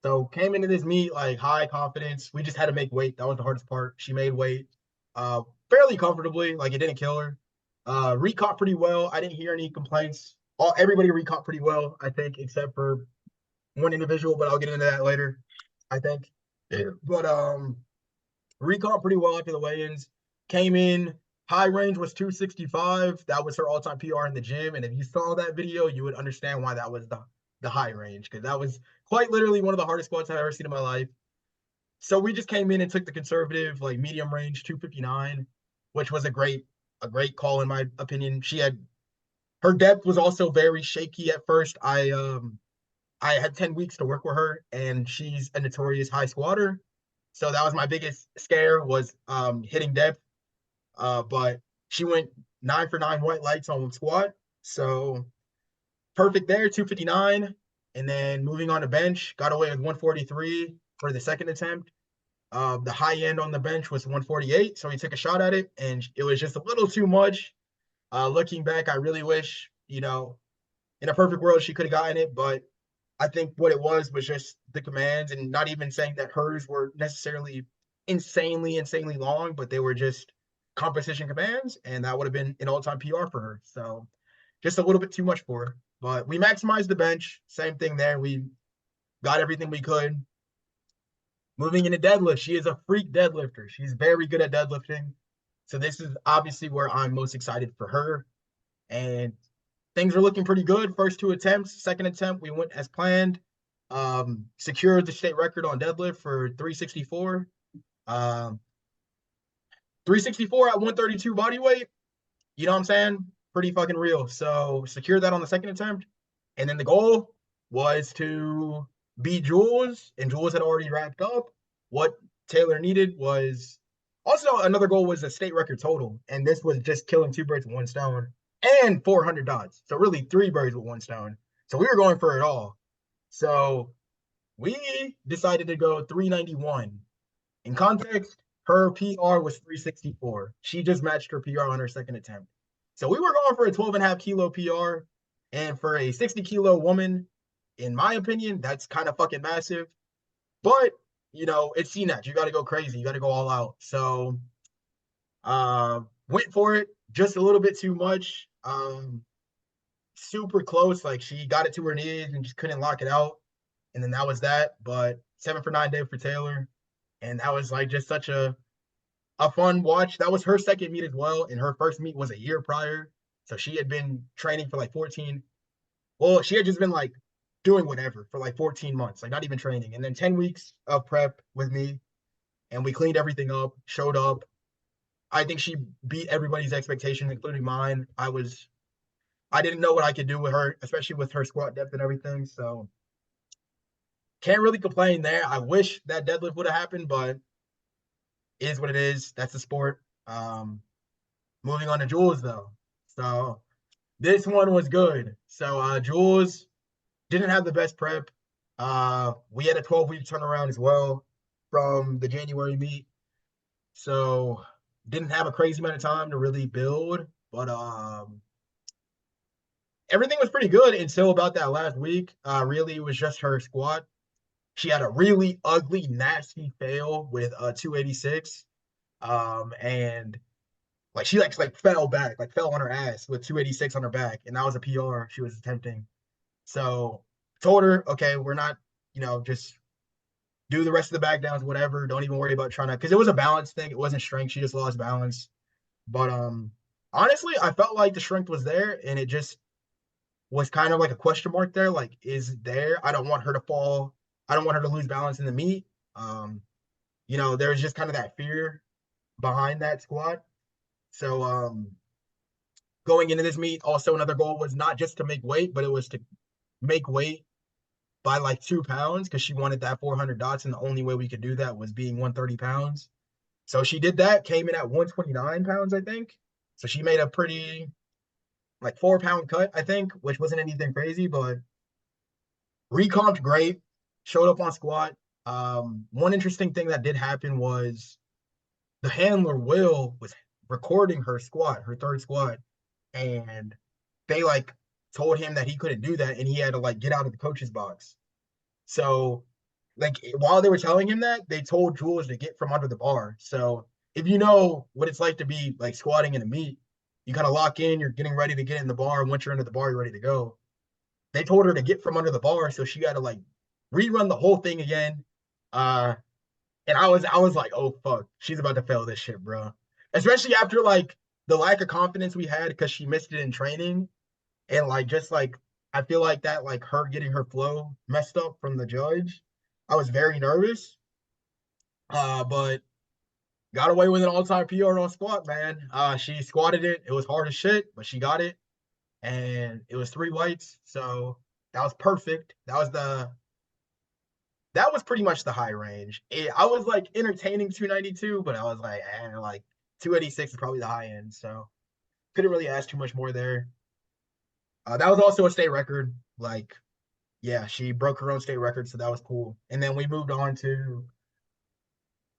So came into this meet like high confidence. We just had to make weight. That was the hardest part. She made weight, uh, fairly comfortably. Like it didn't kill her. Recaught pretty well. I didn't hear any complaints. Everybody recaught pretty well, I think, except for one individual, but I'll get into that later, I think. Yeah. But recaught pretty well after the weigh-ins. Came in, high range was 265. That was her all-time PR in the gym. And if you saw that video, you would understand why that was the high range, because that was quite literally one of the hardest squats I've ever seen in my life. So we just came in and took the conservative, like medium range 259, which was a great call in my opinion. Her depth was also very shaky at first. I had 10 weeks to work with her, and she's a notorious high squatter. So that was my biggest scare, was hitting depth. But she went 9 for 9 white lights on squat. So perfect there, 259. And then moving on to bench, got away with 143 for the second attempt. The high end on the bench was 148. So he took a shot at it, and it was just a little too much. Looking back, I really wish, in a perfect world, she could have gotten it. But I think what it was just the commands, and not even saying that hers were necessarily insanely long, but they were just competition commands, and that would have been an all-time PR for her. So just a little bit too much for her. But we maximized the bench. Same thing there. We got everything we could. Moving into deadlift, she is a freak deadlifter. She's very good at deadlifting. So this is obviously where I'm most excited for her. And things are looking pretty good. First two attempts, second attempt, we went as planned. Secured the state record on deadlift for 364. 364 at 132 body weight. You know what I'm saying? Pretty fucking real. So secured that on the second attempt. And then the goal was to beat Jules, and Jules had already wrapped up. What Taylor needed was also another goal was a state record total. And this was just killing two birds with one stone and 400 dots. So really three birds with one stone. So we were going for it all. So we decided to go 391. In context, her PR was 364. She just matched her PR on her second attempt. So we were going for a 12.5 kilo PR. And for a 60 kilo woman, in my opinion, that's kind of fucking massive. But, it's CNATS. You got to go crazy. You got to go all out. So went for it just a little bit too much. Super close. Like she got it to her knees and just couldn't lock it out. And then that was that. But 7 for 9 day for Taylor. And that was like just such a fun watch. That was her second meet as well. And her first meet was a year prior. So she had been training for like 14. Well, she had just been like doing whatever for like 14 months, like not even training. And then 10 weeks of prep with me. And we cleaned everything up, showed up. I think she beat everybody's expectations, including mine. I didn't know what I could do with her, especially with her squat depth and everything. So can't really complain there. I wish that deadlift would have happened, but it is what it is. That's the sport. Moving on to Jules though. So this one was good. So Jules didn't have the best prep. We had a 12-week turnaround as well from the January meet. So didn't have a crazy amount of time to really build, but everything was pretty good until about that last week. Really, it was just her squat. She had a really ugly, nasty fail with a 286. And like she like fell back, like fell on her ass with 286 on her back, and that was a PR she was attempting. So told her, okay, we're not, just do the rest of the back downs, whatever. Don't even worry about trying to, because it was a balance thing. It wasn't strength. She just lost balance. But honestly, I felt like the strength was there, and it just was kind of like a question mark there. Like, is there? I don't want her to fall. I don't want her to lose balance in the meet. There's just kind of that fear behind that squat. So going into this meet, also another goal was not just to make weight, but it was to make weight by like 2 pounds because she wanted that 400 dots, and the only way we could do that was being 130 pounds. So she did that, came in at 129 pounds, I think. So she made a pretty like 4 pound cut, I think, which wasn't anything crazy, but recomped great, showed up on squat. One interesting thing that did happen was the handler Will was recording her squat, her third squat, and they like told him that he couldn't do that and he had to like get out of the coach's box. So like while they were telling him that, they told Jules to get from under the bar. So if you know what it's like to be like squatting in a meet, you kind of lock in, you're getting ready to get in the bar, and once you're under the bar, you're ready to go. They told her to get from under the bar, so she had to like rerun the whole thing again. And I was like, oh fuck, she's about to fail this shit, bro. Especially after like the lack of confidence we had because she missed it in training, and like just like I feel like that like her getting her flow messed up from the judge. I was very nervous. But got away with an all-time PR on squat, man. She squatted it. It was hard as shit, but she got it, and it was 3 weights, so that was perfect. That was pretty much the high range. I was like entertaining 292, but I was like 286 is probably the high end. So couldn't really ask too much more there. That was also a state record. Like, yeah, she broke her own state record, so that was cool. And then we moved on to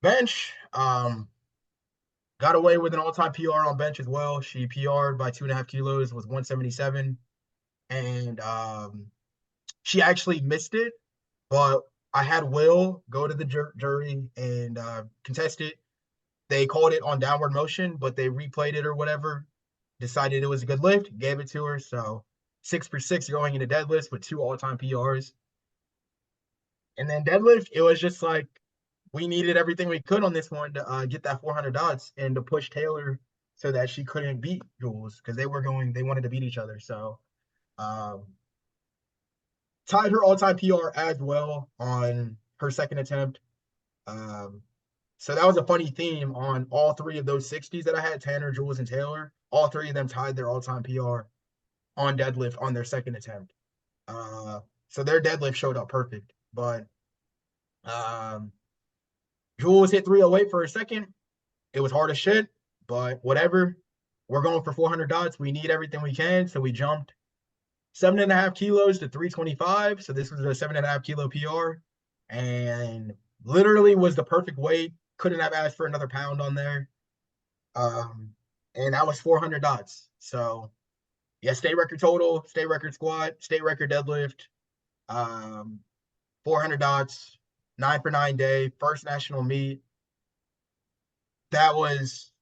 bench. Got away with an all-time PR on bench as well. She PR'd by 2.5 kilos, was 177. And she actually missed it, but I had Will go to the jury and contest it. They called it on downward motion, but they replayed it or whatever, decided it was a good lift, gave it to her. So 6 for 6 going into deadlifts with 2 all-time PRs. And then deadlift, it was just like we needed everything we could on this one to get that 400 dots and to push Taylor so that she couldn't beat Jules because they wanted to beat each other. So tied her all-time PR as well on her second attempt. So that was a funny theme on all 3 of those 60s that I had, Tanner, Jules, and Taylor. All 3 of them tied their all-time PR on deadlift on their second attempt. So their deadlift showed up perfect. But Jules hit 308 for a second. It was hard as shit, but whatever. We're going for 400 dots. We need everything we can. So we jumped 7.5 kilos to 325. So this was a 7.5 kilo PR. and literally was the perfect weight. Couldn't have asked for another pound on there. Um, and that was 400 dots. So yeah, state record total, state record squat, state record deadlift, um, 400 dots, 9 for 9 day, first national meet. That was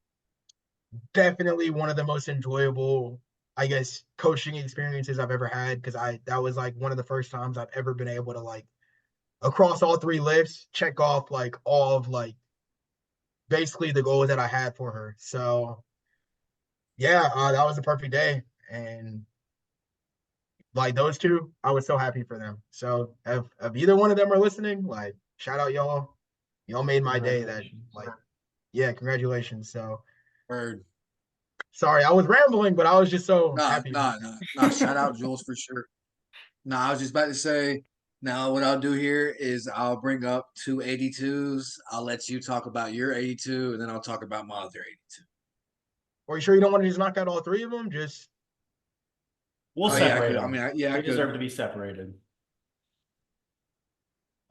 definitely one of the most enjoyable, I guess, coaching experiences I've ever had, because that was like one of the first times I've ever been able to like across all three lifts check off like all of like basically the goals that I had for her. So yeah, that was a perfect day, and like those two, I was so happy for them. So if either one of them are listening, like shout out y'all. Y'all made my day. That Congratulations. like yeah, congratulations. So Bird. sorry, I was rambling, but I was just so Nah, happy. nah, nah, nah. Shout out Jules for sure. Nah, I was just about to say. Now, what I'll do here is I'll bring up two 82s. I'll let you talk about your 82, and then I'll talk about my other 82. Are you sure you don't want to just knock out all three of them? Just We'll Oh yeah, I separate could. I them. mean, yeah, I They deserve could. to be separated.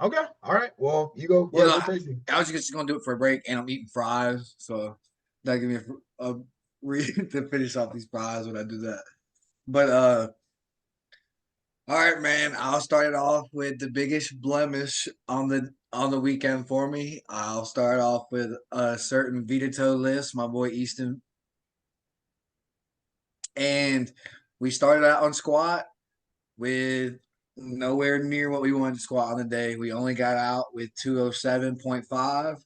okay. All right. Well, you go. Well, Yeah, no, go crazy. I was just gonna do it for a break, and I'm eating fries, so that give me a reason to finish off these fries when I do that. But all right, man. I'll start it off with the biggest blemish on the weekend for me. I'll start off with a certain Vito list, my boy Easton, and we started out on squat with nowhere near what we wanted to squat on the day. We only got out with 207.5,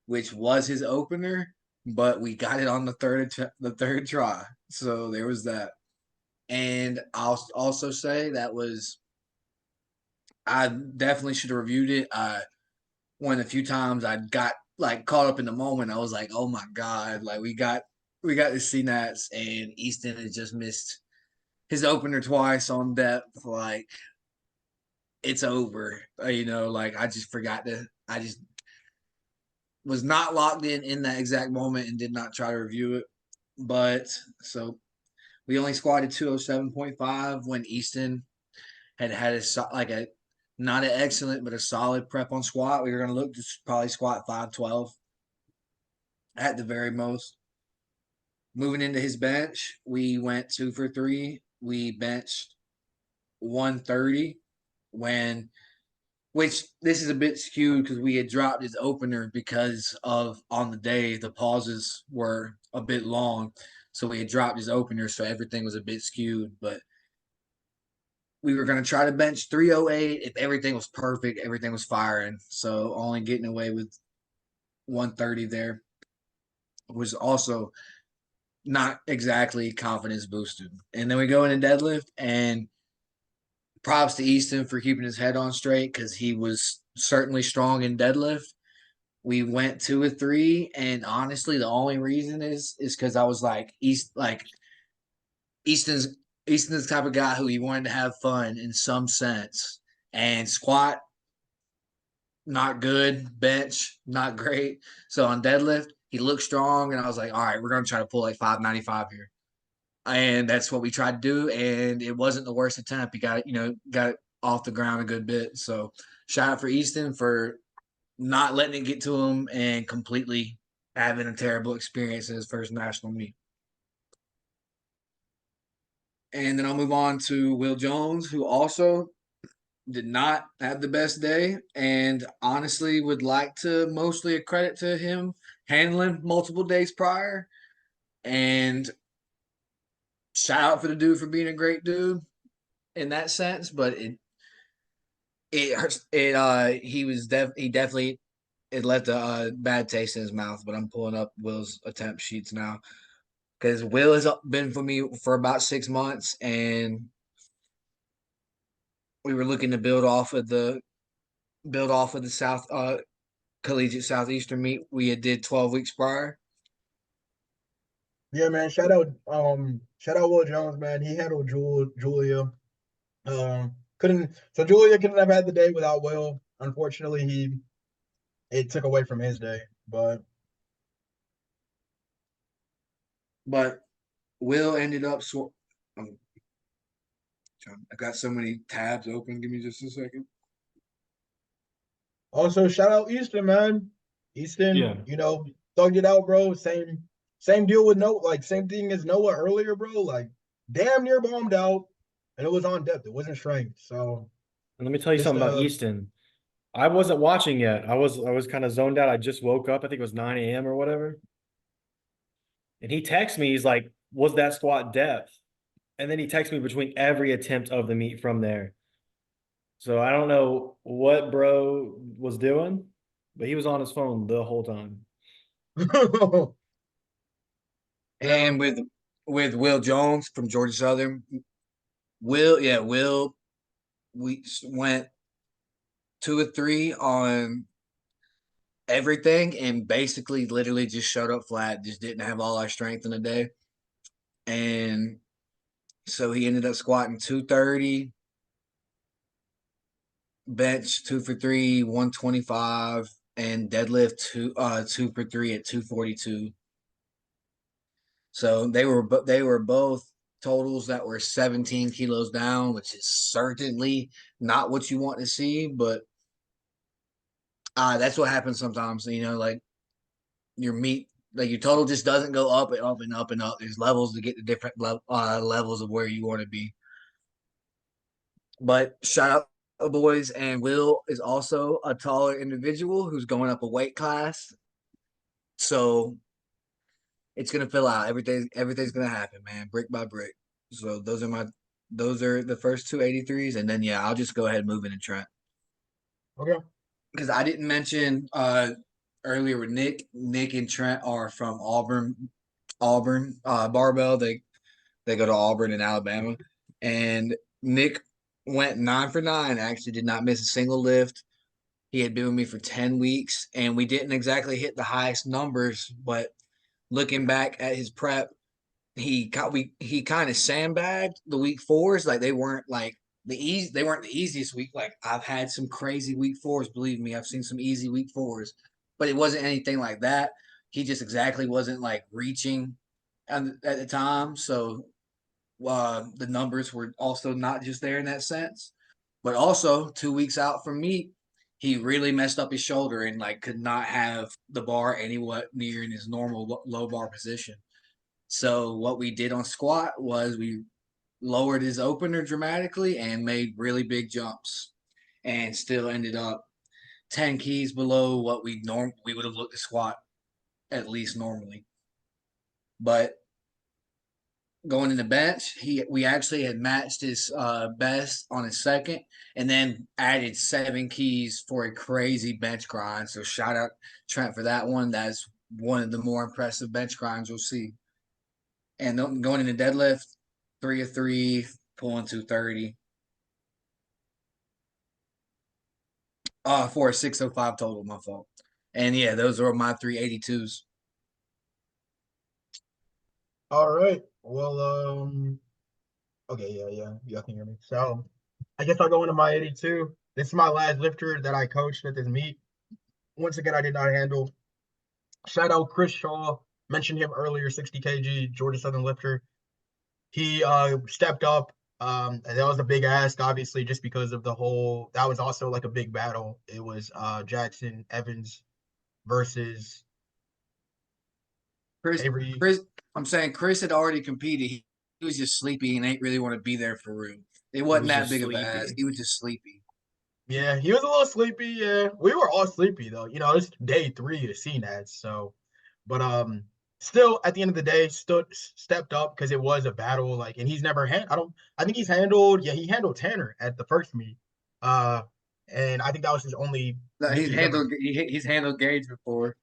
which was his opener, but we got it on the third try. So there was that. And I'll also say that was I definitely should have reviewed it. One a few times I got like caught up in the moment. I was like, oh my god, like we got the CNATS and Easton has just missed his opener twice on depth. Like it's over. Like I just forgot to. I just was not locked in that exact moment and did not try to review it. But so we only squatted 207.5 when Easton had like a not an excellent but a solid prep on squat. We were going to look to probably squat 512 at the very most. Moving into his bench, we went 2 for 3. We benched 130 when which this is a bit skewed because we had dropped his opener because of on the day the pauses were a bit long. So we had dropped his opener, so everything was a bit skewed. But we were going to try to bench 308 if everything was perfect, everything was firing. So only getting away with 130 there was also not exactly confidence boosted. And then we go into deadlift, and props to Easton for keeping his head on straight because he was certainly strong in deadlift. We went 2 or 3, and honestly, the only reason is because I was like Easton's Easton's the type of guy who he wanted to have fun in some sense, and squat not good, bench not great. So on deadlift, he looked strong, and I was like, all right, we're gonna try to pull like 595 here, and that's what we tried to do, and it wasn't the worst attempt. He got it off the ground a good bit. So shout out for Easton for not letting it get to him and completely having a terrible experience in his first national meet. And then I'll move on to Will Jones, who also did not have the best day, and honestly would like to mostly a credit to him handling multiple days prior. And shout out for the dude for being a great dude in that sense, but it hurts. He definitely it left a bad taste in his mouth. But I'm pulling up Will's attempt sheets now because Will has been for me for about 6 months, and we were looking to build off of the South Collegiate Southeastern meet we had did 12 weeks prior. Yeah, man. Shout out Will Jones, man. He handled Julia. Couldn't so Julia couldn't have had the day without Will. Unfortunately, it took away from his day. But But Will ended up I got so many tabs open. Give me just a second. Also, shout out Easton, man. Easton, Yeah. thugged it out, bro. Same deal with Noah, like same thing as Noah earlier, bro. Like damn near bombed out, and it was on depth. It wasn't strength. So And let me tell you just something about Easton. I wasn't watching yet. I was kind of zoned out. I just woke up. I think it was 9 a.m. or whatever. And he texts me, he's like, was that squat depth? And then he texts me between every attempt of the meet from there. So I don't know what bro was doing, but he was on his phone the whole time. yeah. And with Will Jones from Georgia Southern, Will, we went 2 or 3 on everything and basically literally just showed up flat, just didn't have all our strength in a day. And so he ended up squatting 230, bench 2 for 3, 125, and deadlift 2 for 3 at 242. So they were both totals that were 17 kilos down, which is certainly not what you want to see, but that's what happens sometimes. Like your meat, like your total just doesn't go up and up and up and up. There's levels to get to different levels of where you want to be. But shout out the boys, and Will is also a taller individual who's going up a weight class. So it's gonna fill out. Everything's gonna happen, man, brick by brick. So those are the first two 83s, and then yeah, I'll just go ahead and move into Trent. Okay. Because I didn't mention earlier with Nick. Nick and Trent are from Auburn barbell. They go to Auburn in Alabama, and Nick went 9 for 9. Actually, did not miss a single lift. He had been with me for 10 weeks, and we didn't exactly hit the highest numbers. But looking back at his prep, he kind of sandbagged the week fours. Like they weren't like they weren't the easiest week. Like I've had some crazy week fours. Believe me, I've seen some easy week fours, but it wasn't anything like that. He just exactly wasn't like reaching at the time. So the numbers were also not just there in that sense. But also 2 weeks out from meet, he really messed up his shoulder and like could not have the bar anywhere near in his normal low bar position. So what we did on squat was we lowered his opener dramatically and made really big jumps, and still ended up 10 keys below what we would have looked at squat at least normally. But going in the bench, we actually had matched his best on his second, and then added 7 keys for a crazy bench grind. So shout out Trent for that one. That's one of the more impressive bench grinds you'll see. And going into deadlift, 3 of 3, pulling 230. For a 605 total, my fault. And yeah, those are my 382s. All right. Well, okay, yeah, you can hear me. So I guess I'll go into my 82. This is my last lifter that I coached at this meet. Once again, I did not handle. Shout out Chris Shaw. Mentioned him earlier, 60 kg Georgia Southern lifter. He stepped up. And that was a big ask, obviously, just because of that was also like a big battle. It was Jackson Evans versus Chris, Avery. Chris, I'm saying Chris had already competed. He was just sleepy and ain't really want to be there for real. It He wasn't was that just big of an ask. sleepy. He was just sleepy. Yeah, he was a little sleepy. Yeah, we were all sleepy though. It's day 3 of CNATS, so but still at the end of the day, stepped up because it was a battle. Like, and he's never had. I think he's handled. Yeah, he handled Tanner at the first meet. Uh, and I think that was his only No, meet he's he's ever. handled he's handled Gage before.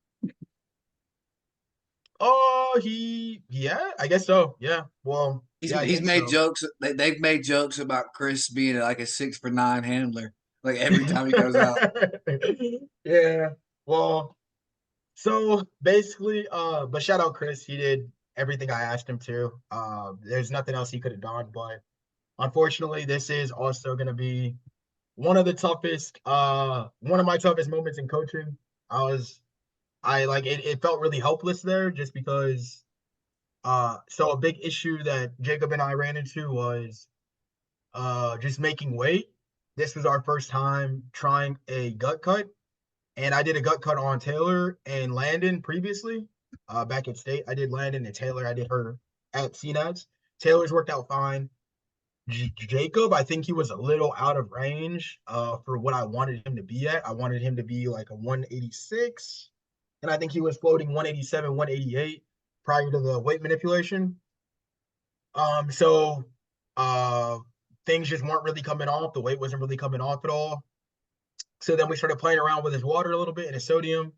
Oh, yeah, I guess so. Yeah, well, yeah, I He's think made so. jokes. They've made jokes about Chris being like a 6 for 9 handler. Like every time he goes out. Yeah, well, so basically, but shout out Chris. He did everything I asked him to. There's nothing else he could have done, but unfortunately, this is also gonna be one of my toughest moments in coaching. I like it felt really helpless there just because so a big issue that Jacob and I ran into was just making weight. This was our first time trying a gut cut. and I did a gut cut on Taylor and Landon previously. Back at state, I did Landon and Taylor. I did her at CNATS. Taylor's worked out fine. Jacob, I think he was a little out of range for what I wanted him to be at. I wanted him to be like a 186, and I think he was floating 187, 188 prior to the weight manipulation. So uh things just weren't really coming off. The weight wasn't really coming off at all. So then we started playing around with his water a little bit and his sodium,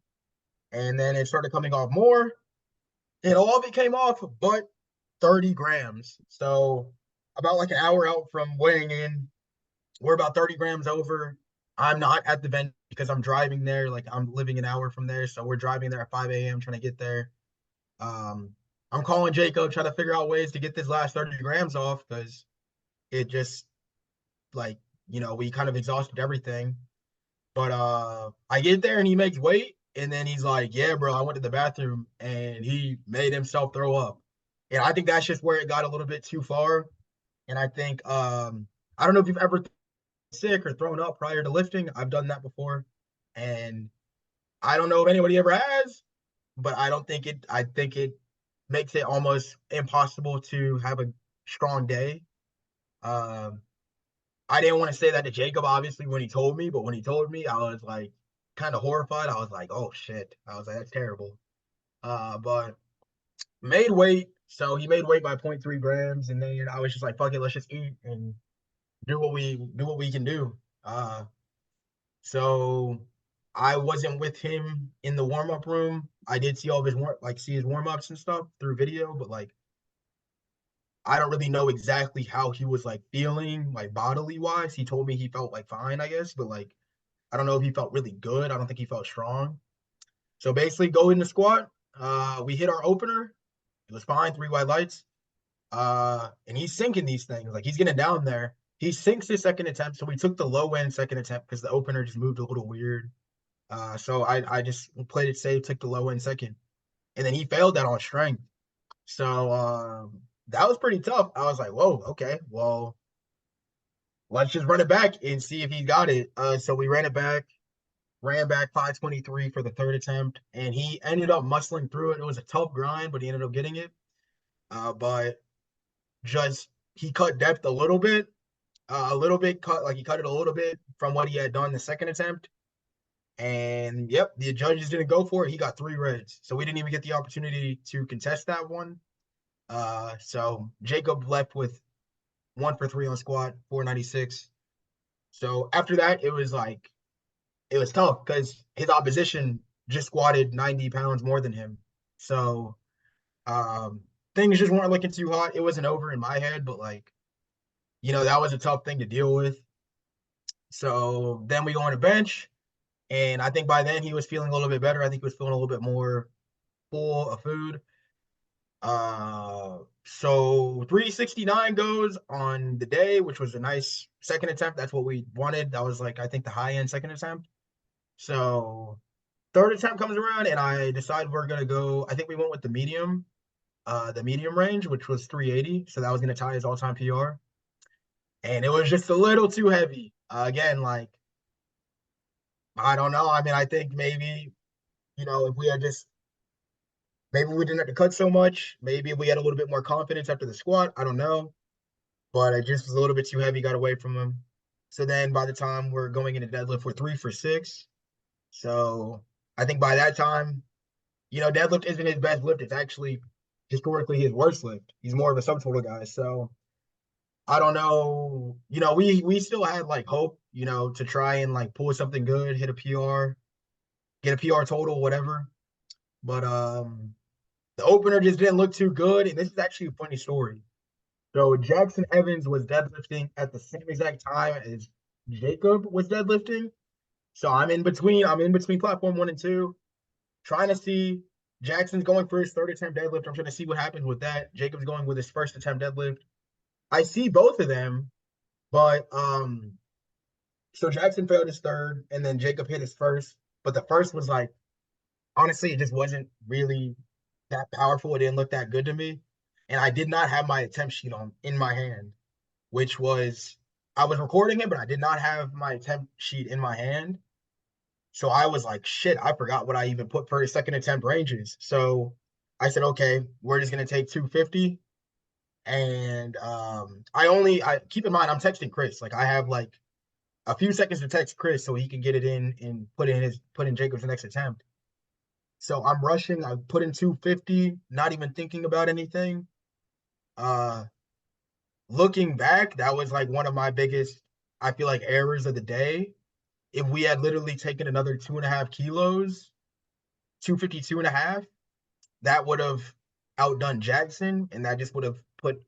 and then it started coming off more. It all became off, but 30 grams. So about like an hour out from weighing in, we're about 30 grams over. I'm not at the venue because I'm driving there. Like I'm living an hour from there. So we're driving there at 5 a.m. trying to get there. Um, I'm calling Jacob, trying to figure out ways to get this last 30 grams off because it just like, we kind of exhausted everything. But I get there and he makes weight. And then he's like, yeah, bro, I went to the bathroom and he made himself throw up. And I think that's just where it got a little bit too far. And I think I don't know if you've ever sick or thrown up prior to lifting. I've done that before. And I don't know if anybody ever has, but I think it makes it almost impossible to have a strong day. Um I didn't want to say that to Jacob, obviously, when he told me, but when he told me, I was like kind of horrified. I was like, oh shit. I was like, that's terrible. But made weight. So he made weight by 0.3 grams, and then I was just like, fuck it, let's just eat and do what we can do. So I wasn't with him in the warm up room. I did see all of his see his warm ups and stuff through video, but like I don't really know exactly how he was like feeling, like bodily wise. He told me he felt like fine, I guess, but like I don't know if he felt really good. I don't think he felt strong. So basically, go in the squat. We hit our opener. It was fine, 3 white lights. And he's sinking these things. Like he's getting down there. He sinks his second attempt. So we took the low end second attempt because the opener just moved a little weird. So I just played it safe, took the low end second. And then he failed that on strength. So that was pretty tough. I was like, whoa, okay, well, let's just run it back and see if he got it. So we ran back 523 for the third attempt, and he ended up muscling through it. It was a tough grind, but he ended up getting it. But just he cut depth a little bit cut, like he cut it a little bit from what he had done the second attempt. And yep, the judges didn't go for it. He got 3 reds. So we didn't even get the opportunity to contest that one. So Jacob left with 1 for 3 on squat, 496. So after that, it was tough because his opposition just squatted 90 pounds more than him. So um, things just weren't looking too hot. It wasn't over in my head, but like, that was a tough thing to deal with. So then we go on a bench, and I think by then he was feeling a little bit better. I think he was feeling a little bit more full of food. So 369 goes on the day, which was a nice second attempt. That's what we wanted. That was like I think the high end second attempt. So third attempt comes around and I decide we're gonna go. I think we went with the medium range, which was 380. So that was gonna tie his all-time PR. And it was just a little too heavy. Again, like I don't know. I mean, I think maybe, if we had just maybe we didn't have to cut so much. Maybe we had a little bit more confidence after the squat. I don't know. But it just was a little bit too heavy, got away from him. So then by the time we're going into deadlift, we're 3 for 6. So I think by that time, deadlift isn't his best lift. It's actually historically his worst lift. He's more of a subtotal guy. So I don't know. We still had like hope, to try and like pull something good, hit a PR, get a PR total, whatever. But the opener just didn't look too good. And this is actually a funny story. So Jackson Evans was deadlifting at the same exact time as Jacob was deadlifting. So I'm in between platform 1 and 2, trying to see Jackson's going for his third attempt deadlift. I'm trying to see what happens with that. Jacob's going with his first attempt deadlift. I see both of them, but so Jackson failed his third, and then Jacob hit his first. But the first was like, honestly, it just wasn't really that powerful. It didn't look that good to me. And I did not have my attempt sheet in my hand, which was I was recording it, but I did not have my attempt sheet in my hand. So I was like, shit, I forgot what I even put for second attempt ranges. So I said, okay, we're just gonna take 250. And I keep in mind I'm texting Chris. Like I have like a few seconds to text Chris so he can get it in and put in Jacob's next attempt. So I'm rushing. I put in 250, not even thinking about anything. Uh Looking back, that was like one of my biggest, I feel like, errors of the day. If we had literally taken another 2.5 kilos, 252 and a half, that would have outdone Jackson, and that just would have put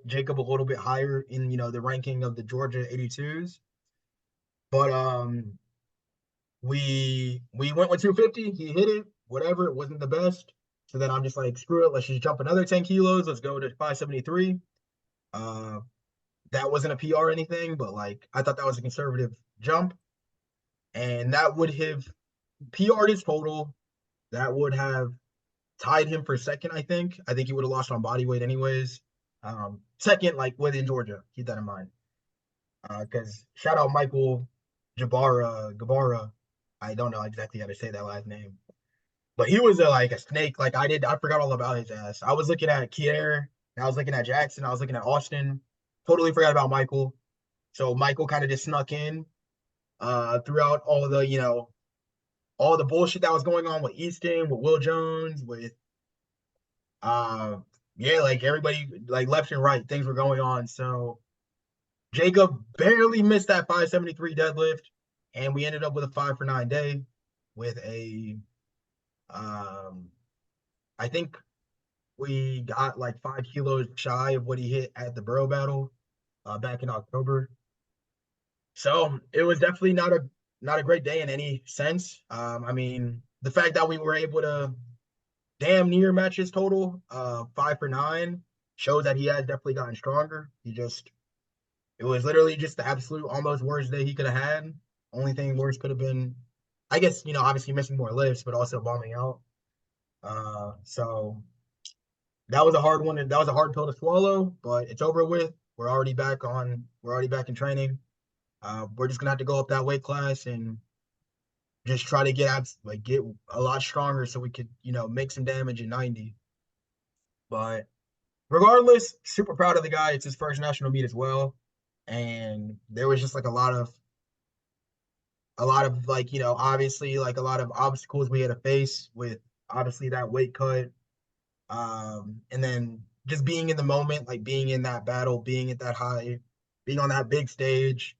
Jacob a little bit higher in the ranking of the Georgia 82s. But we went with 250. He hit it. Whatever. It wasn't the best. So then I'm just like, screw it. Let's just jump another 10 kilos. Let's go to 573. Uh, that wasn't a PR or anything, but like I thought that was a conservative jump, and that would have PR'd his total. That would have tied him for second. I think he would have lost on body weight anyways. Second, like within Georgia. Keep that in mind. Because shout out Michael Gabara. I don't know exactly how to say that last name, but he was like a snake. Like I forgot all about his ass. I was looking at Kier, I was looking at Jackson, I was looking at Austin. Totally forgot about Michael. So Michael kind of just snuck in throughout all the bullshit that was going on with Easton, with Will Jones, with uh yeah, like everybody, like left and right, things were going on. So Jacob barely missed that 573 deadlift, and we ended up with a 5 for 9 day with a um I think we got like 5 kilos shy of what he hit at the Borough Battle back in October. So it was definitely not a great day in any sense. I mean, the fact that we were able to damn near match his total, 5 for 9, shows that he has definitely gotten stronger. It was literally just the absolute almost worst day he could have had. Only thing worse could have been, I guess, obviously missing more lifts, but also bombing out. So that was a hard one. That was a hard pill to swallow, but it's over with. We're already back in training. We're just gonna have to go up that weight class and just try to get a lot stronger so we could, make some damage in 90. But regardless, super proud of the guy. It's his first national meet as well. And there was just like a lot of like, obviously like a lot of obstacles we had to face with obviously that weight cut. And then just being in the moment, like being in that battle, being at that high, being on that big stage,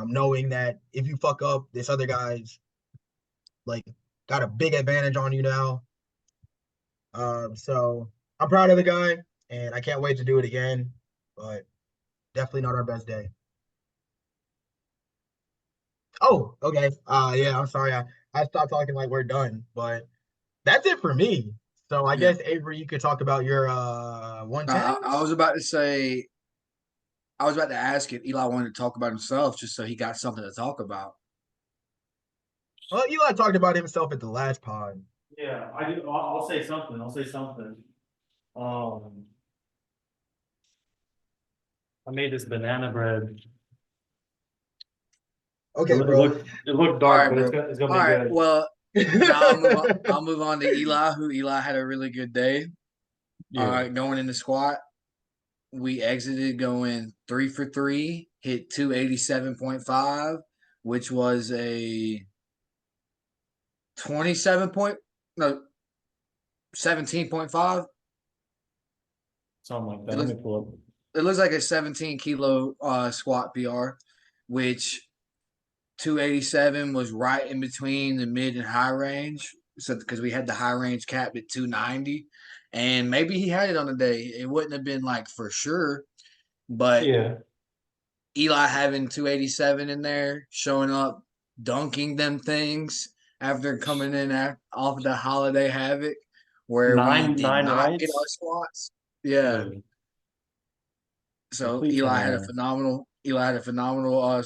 knowing that if you fuck up, this other guy's like got a big advantage on you now. So I'm proud of the guy, and I can't wait to do it again. But definitely not our best day. Oh, okay. Yeah, I'm sorry. I stopped talking like we're done, but that's it for me. So I Yeah. guess Avery, you could talk about your I, 110s. I was about to say, I was about to ask if Eli wanted to talk about himself just so he got something to talk about. Well, Eli talked about himself at the last pod. Yeah, I do. I'll say something. I'll say something. Um, I made this banana bread. Okay, bro. It looked All dark, right, but bro. it's gonna All be right. good. Well, now I'll move on. I'll move on to Eli, who Eli had a really good day. Yeah. Going in the squat, we exited going 3 for 3, hit 287.5, which was a 27 point, no, 17.5. Something like It that. Let looks, me pull up. it looks like a 17 kilo squat PR, which 287 was right in between the mid and high range. So because we had the high range capped at 290, and maybe he had it on the day. It wouldn't have been like for sure, but Yeah. Eli having 287 in there, showing up, dunking them things after coming in off the holiday havoc, where we did Nine not hit our rights. squats. Yeah. Yeah. So Complete Eli had a turnaround. phenomenal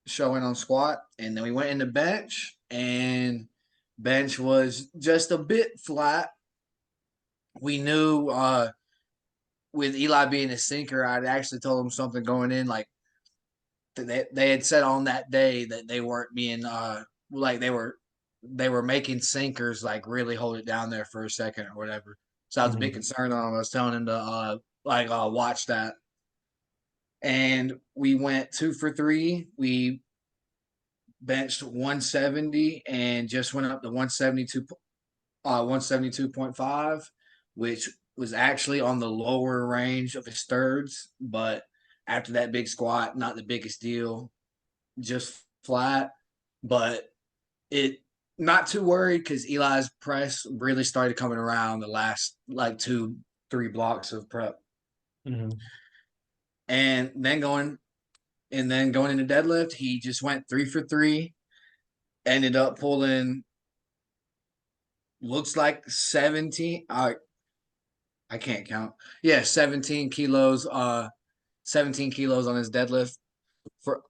showing on squat, and then we went into bench, and bench was just a bit flat. We knew with Eli being a sinker, I'd actually told him something going in, like they had said on that day that they weren't being like they were making sinkers like really hold it down there for a second or whatever. So I was a bit concerned on him. I was telling him to watch that. And we went 2 for 3. We benched 170 and just went up to 172.5, which was actually on the lower range of his thirds. But after that big squat, not the biggest deal, just flat. But it not too worried because Eli's press really started coming around the last like 2-3 blocks of prep. And then going into deadlift, he just went 3 for 3, ended up pulling looks like 17. I can't count. Yeah, 17 kilos. 17 kilos on his deadlift for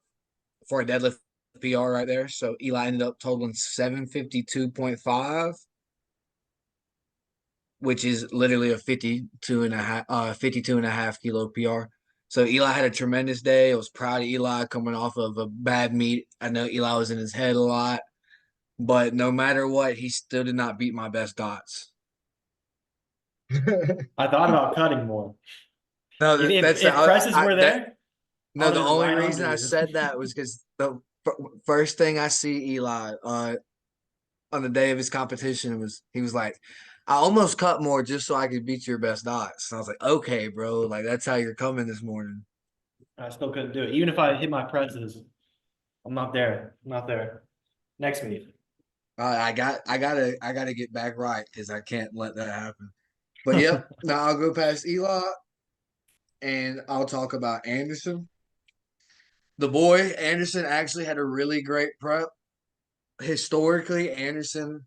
a deadlift PR right there. So Eli ended up totaling 752.5, which is literally a 52 and a half kilo PR. So Eli had a tremendous day. I was proud of Eli coming off of a bad meet. I know Eli was in his head a lot, but no matter what, he still did not beat my best dots. I thought about cutting more. No, If presses were there, no, the just only right reason under I you. said that was because the first thing I see Eli on the day of his competition was he was like, I almost cut more just so I could beat your best dots. And I was like, okay, bro, like that's how you're coming this morning. I still couldn't do it. Even if I hit my presses, I'm not there. I'm not there. Next meet. I gotta get back right because I can't let that happen. But yep, now I'll go past Eli and I'll talk about Anderson. The boy Anderson actually had a really great prep. Historically, Anderson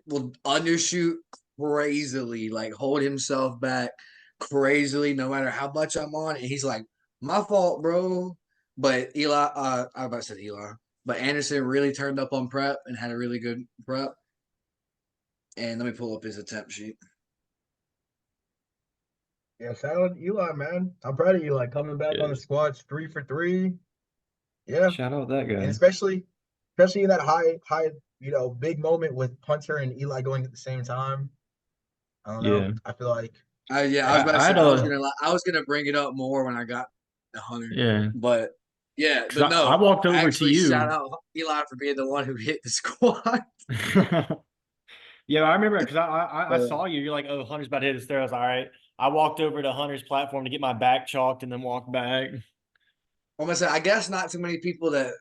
will undershoot crazily, like hold himself back crazily, no matter how much I'm on. And he's like, my fault, bro. But Eli, I about to say Eli, but Anderson really turned up on prep and had a really good prep. And let me pull up his attempt sheet. Yeah, shout out to Eli, man. I'm proud of you, like coming back on the squats 3 for 3. Yeah, Shout out that and guy. especially in that high, big moment with Hunter and Eli going at the same time. I don't know. Yeah. I feel like Yeah, I was that. about to I say had a I was gonna bring it up more when I got the Hunter, yeah. but yeah, Because but I no, walked over to actually shout you. out Eli for being the one who hit the squat. Yeah, I remember because I Uh, saw you. You're like, oh, Hunter's about to hit his throw. I was all right. I walked over to Hunter's platform to get my back chalked and then walked back. I'm gonna say I guess not too many people that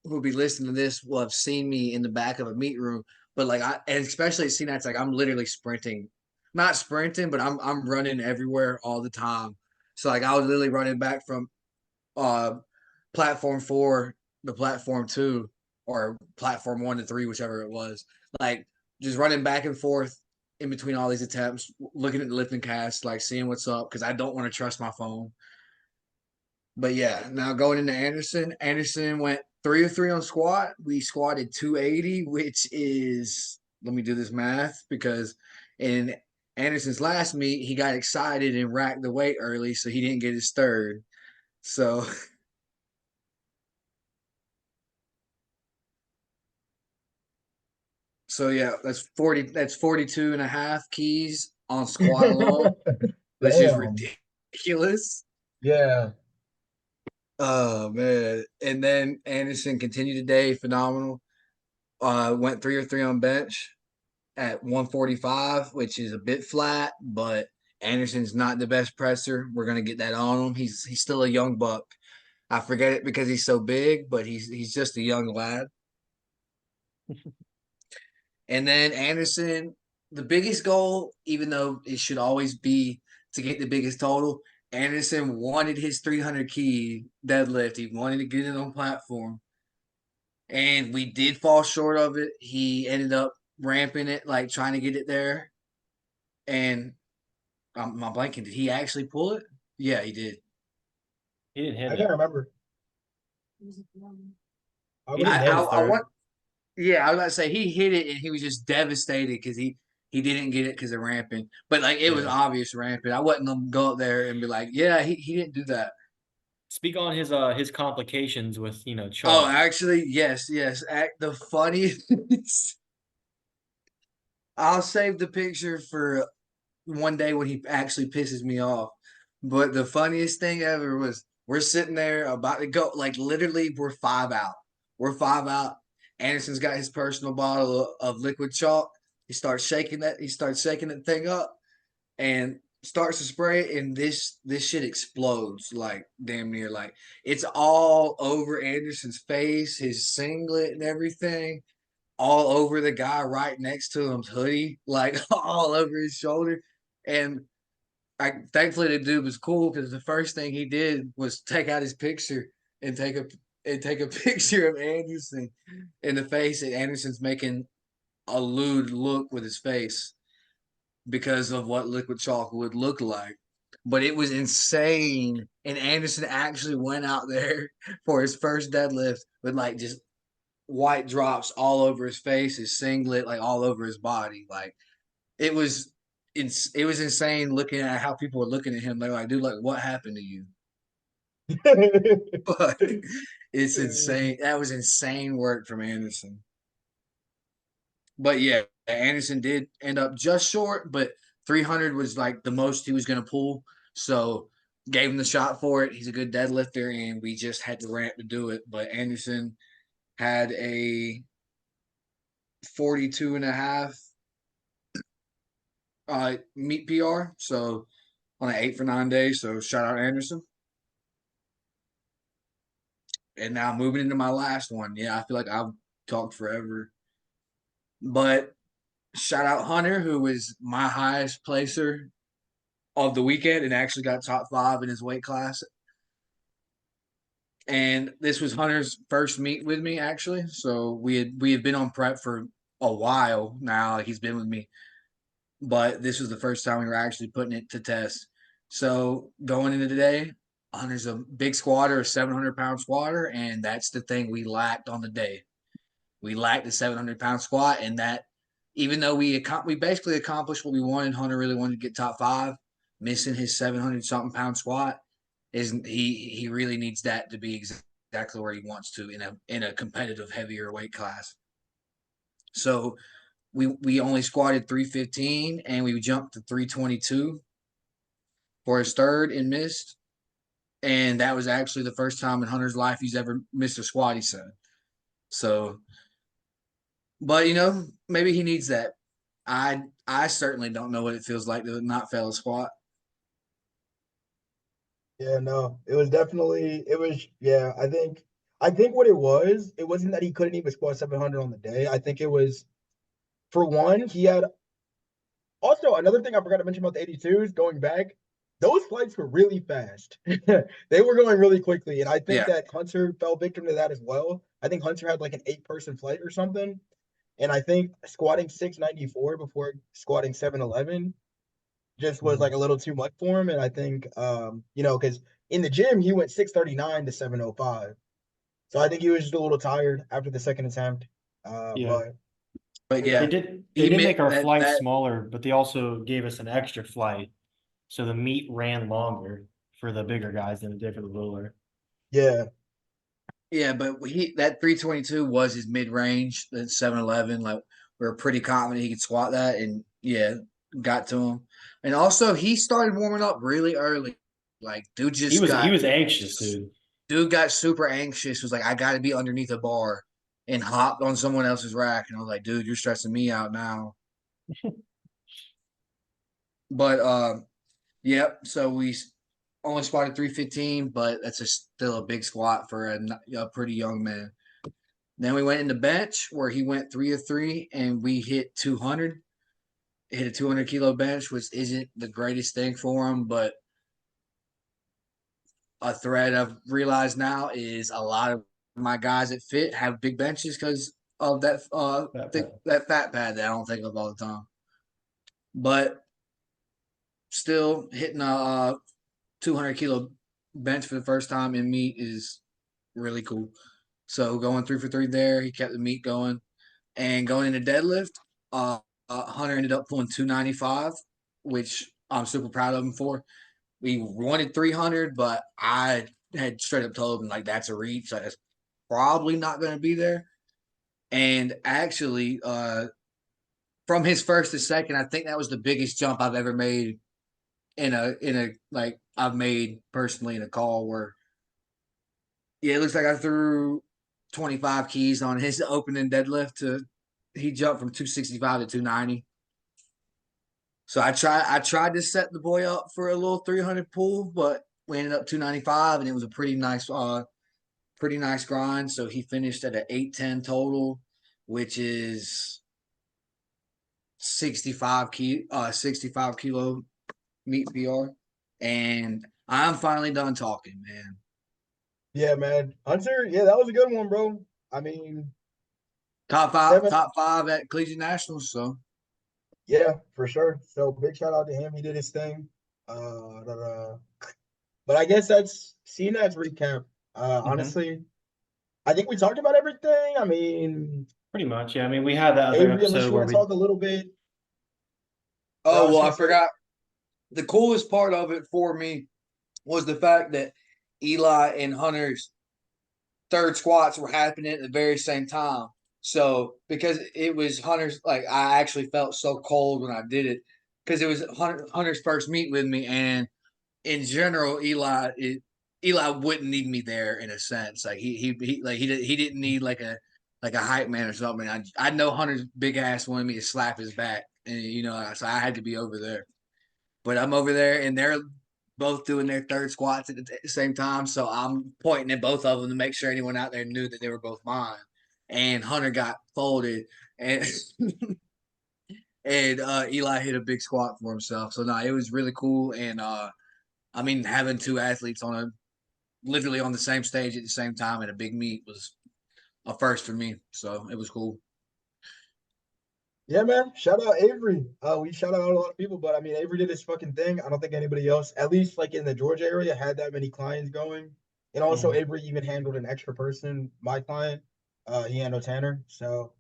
who'll be listening to this will have seen me in the back of a meet room, but like and especially at CNATS, like I'm literally sprinting, not sprinting, but I'm running everywhere all the time. So like I was literally running back from uh platform 4 to platform 2 or platform 1 to 3, whichever it was. Like just running back and forth in between all these attempts, looking at the lifting cast, like seeing what's up because I don't want to trust my phone. But yeah, now going into Anderson, Anderson went 3 of 3 on squat. We squatted 280, which is let me do this math because in Anderson's last meet, he got excited and racked the weight early, so he didn't get his third. So yeah, that's 42 and a half keys on squat alone, which is Damn. ridiculous. Yeah. Oh man. And then Anderson continued today, phenomenal. Went 3 of 3 on bench at 145, which is a bit flat, but Anderson's not the best presser. We're gonna get that on him. He's still a young buck. I forget it because he's so big, but he's just a young lad. And then Anderson, the biggest goal, even though it should always be to get the biggest total, Anderson wanted his 300 key deadlift. He wanted to get it on platform. And we did fall short of it. He ended up ramping it, like trying to get it there. And I'm blanking. Did he actually pull it? Yeah, he did. He didn't hit I can't it. remember. I He would have didn't hit his I third. want. Yeah, I was about to say he hit it and he was just devastated because he didn't get it because of ramping. But like it was Yeah. obvious ramping. I wasn't gonna go up there and be like, yeah, he didn't do that. Speak on his complications with Oh, chalk. actually, yes. The funniest. I'll save the picture for one day when he actually pisses me off. But the funniest thing ever was we're sitting there about to go, like literally, we're 5 out. We're 5 out. Anderson's got his personal bottle of liquid chalk. He starts shaking that. He starts shaking that thing up and starts to spray it, and this shit explodes like damn near like it's all over Anderson's face, his singlet and everything, all over the guy right next to him's hoodie, like all over his shoulder. And thankfully the dude was cool because the first thing he did was take out his picture and take a picture of Anderson in the face, and Anderson's making a lewd look with his face because of what liquid chalk would look like. But it was insane. And Anderson actually went out there for his first deadlift with like just white drops all over his face, his singlet, like all over his body. Like it was it was insane looking at how people were looking at him. They're like, dude, like what happened to you? But it's insane. That was insane work from Anderson. But yeah, Anderson did end up just short, but 300 was like the most he was going to pull. So gave him the shot for it. He's a good deadlifter, and we just had to ramp to do it. But Anderson had a 42 and a half meet PR. So on an 8 for 9 days. So shout out Anderson. And now moving into my last one. Yeah, I feel like I've talked forever. But shout out Hunter, who was my highest placer of the weekend and actually got top 5 in his weight class. And this was Hunter's first meet with me, actually. So we had been on prep for a while now. Like he's been with me, but this was the first time we were actually putting it to test. So going into today, Hunter's a big squatter, a 700-pound squatter, and that's the thing we lacked on the day. We lacked the 700-pound squat, and that even though we basically accomplished what we wanted, Hunter really wanted to get top 5, missing his 700 something pound squat is he really needs that to be exactly where he wants to in a competitive heavier weight class. So we only squatted 315 and we jumped to 322 for his third and missed. And that was actually the first time in Hunter's life he's ever missed a squat, he said. So, but maybe he needs that. I certainly don't know what it feels like to not fail a squat. Yeah, no, it was definitely yeah, I think what it wasn't that he couldn't even squat 700 on the day. I think it was for one, he had also another thing I forgot to mention about the 82s going back, those flights were really fast. They were going really quickly. And I think that Hunter fell victim to that as well. I think Hunter had like an 8-person flight or something. And I think squatting 694 before squatting 711 just was like a little too much for him. And I think because in the gym he went 639 to 705. So I think he was just a little tired after the second attempt. Yeah. But They yeah, did make our flight smaller, but they also gave us an extra flight. So the meet ran longer for the bigger guys than it did for the littler. Yeah. Yeah, but that 322 was his mid range. That 711, like we were pretty confident he could squat that, and yeah, got to him. And also, he started warming up really early. Like, dude He was anxious, dude. Dude got super anxious. Was like, I got to be underneath a bar, and hopped on someone else's rack. And I was like, dude, you're stressing me out now. But yep. So we only squatted 315, but that's still a big squat for a pretty young man. Then we went into bench where he went 3 of 3 and we hit 200. Hit a 200 kilo bench, which isn't the greatest thing for him, but a thread I've realized now is a lot of my guys that fit have big benches because of that that fat pad that I don't think of all the time. But still hitting a 200 kilo bench for the first time in meet is really cool. So going 3 for 3 there, he kept the meet going, and going into deadlift, Hunter ended up pulling 295, which I'm super proud of him for. We wanted 300, but I had straight up told him like that's a reach, like it's probably not going to be there. And actually, from his first to second, I think that was the biggest jump I've ever made in a like I've made personally in a call where yeah, it looks like I threw 25 keys on his opening deadlift to he jumped from 265 to 290. So I tried to set the boy up for a little 300 pull, but we ended up 295 and it was a pretty nice grind. So he finished at an 810 total, which is 65 kilo meat PR. And I'm finally done talking, man. Yeah, man. Hunter, yeah, that was a good one, bro. I mean, Top 7, five at Collegiate Nationals. So yeah, for sure. So big shout out to him. He did his thing. But I guess that's CNATS recap. Mhm. Honestly, I think we talked about everything. I mean, Pretty much, yeah. I mean, we had that other Avery, unless episode you where want to we talk a little bit. I oh was well, gonna I say, forgot. The coolest part of it for me was the fact that Eli and Hunter's third squats were happening at the very same time. So because it was Hunter's, like I actually felt so cold when I did it because it was Hunter's first meet with me, and in general, Eli wouldn't need me there in a sense. Like he didn't need like a hype man or something. I know Hunter's big ass wanted me to slap his back, and so I had to be over there. But I'm over there, and they're both doing their third squats at the same time. So I'm pointing at both of them to make sure anyone out there knew that they were both mine. And Hunter got folded, and and Eli hit a big squat for himself. So no, it was really cool. And I mean, having two athletes on a literally on the same stage at the same time at a big meet was a first for me. So it was cool. yeah, man. Shout out Avery. We shout out a lot of people, but I mean, Avery did his fucking thing. I don't think anybody else, at least like in the Georgia area, had that many clients going. And also, Mhm. Avery even handled an extra person, my client. He handled Tanner. So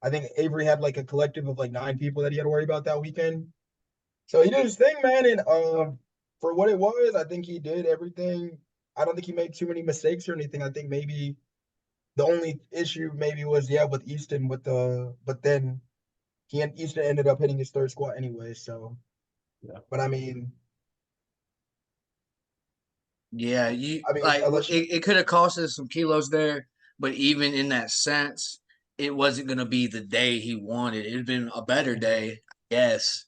I think Avery had like a collective of like 9 people that he had to worry about that weekend. So he did his thing, man. And for what it was, I think he did everything. I don't think he made too many mistakes or anything. I think maybe the only issue maybe was yeah with Easton with the, but then Easton ended up hitting his third squat anyway. So, Yeah. but I mean, Yeah, you I mean, like unless it could have cost us some kilos there, but even in that sense, it wasn't going to be the day he wanted. It'd been a better Mhm. day, yes.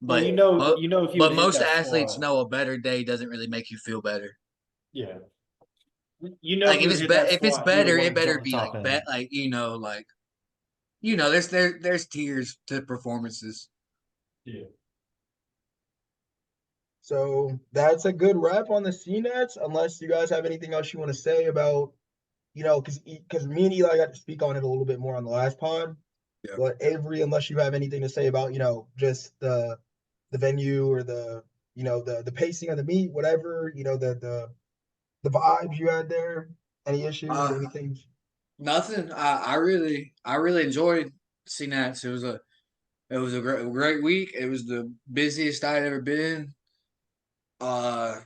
Well, But if you would hit most that athletes squat, know a better day doesn't really make you feel better. yeah. If Like you would hit that if it's squat, he would have better, it wanted to better jump the be top like end. there's tiers to performances. Yeah. so, that's a good wrap on the CNETs. Unless you guys have anything else you want to say about, because me and Eli got to speak on it a little bit more on the last pod. Yeah. But Avery, unless you have anything to say about, just the venue or the pacing of the meet, whatever, the vibes you had there, any issues, Uh, anything. Nothing. I really enjoyed CNATS. It was a great week. It was the busiest I'd ever been. Uh,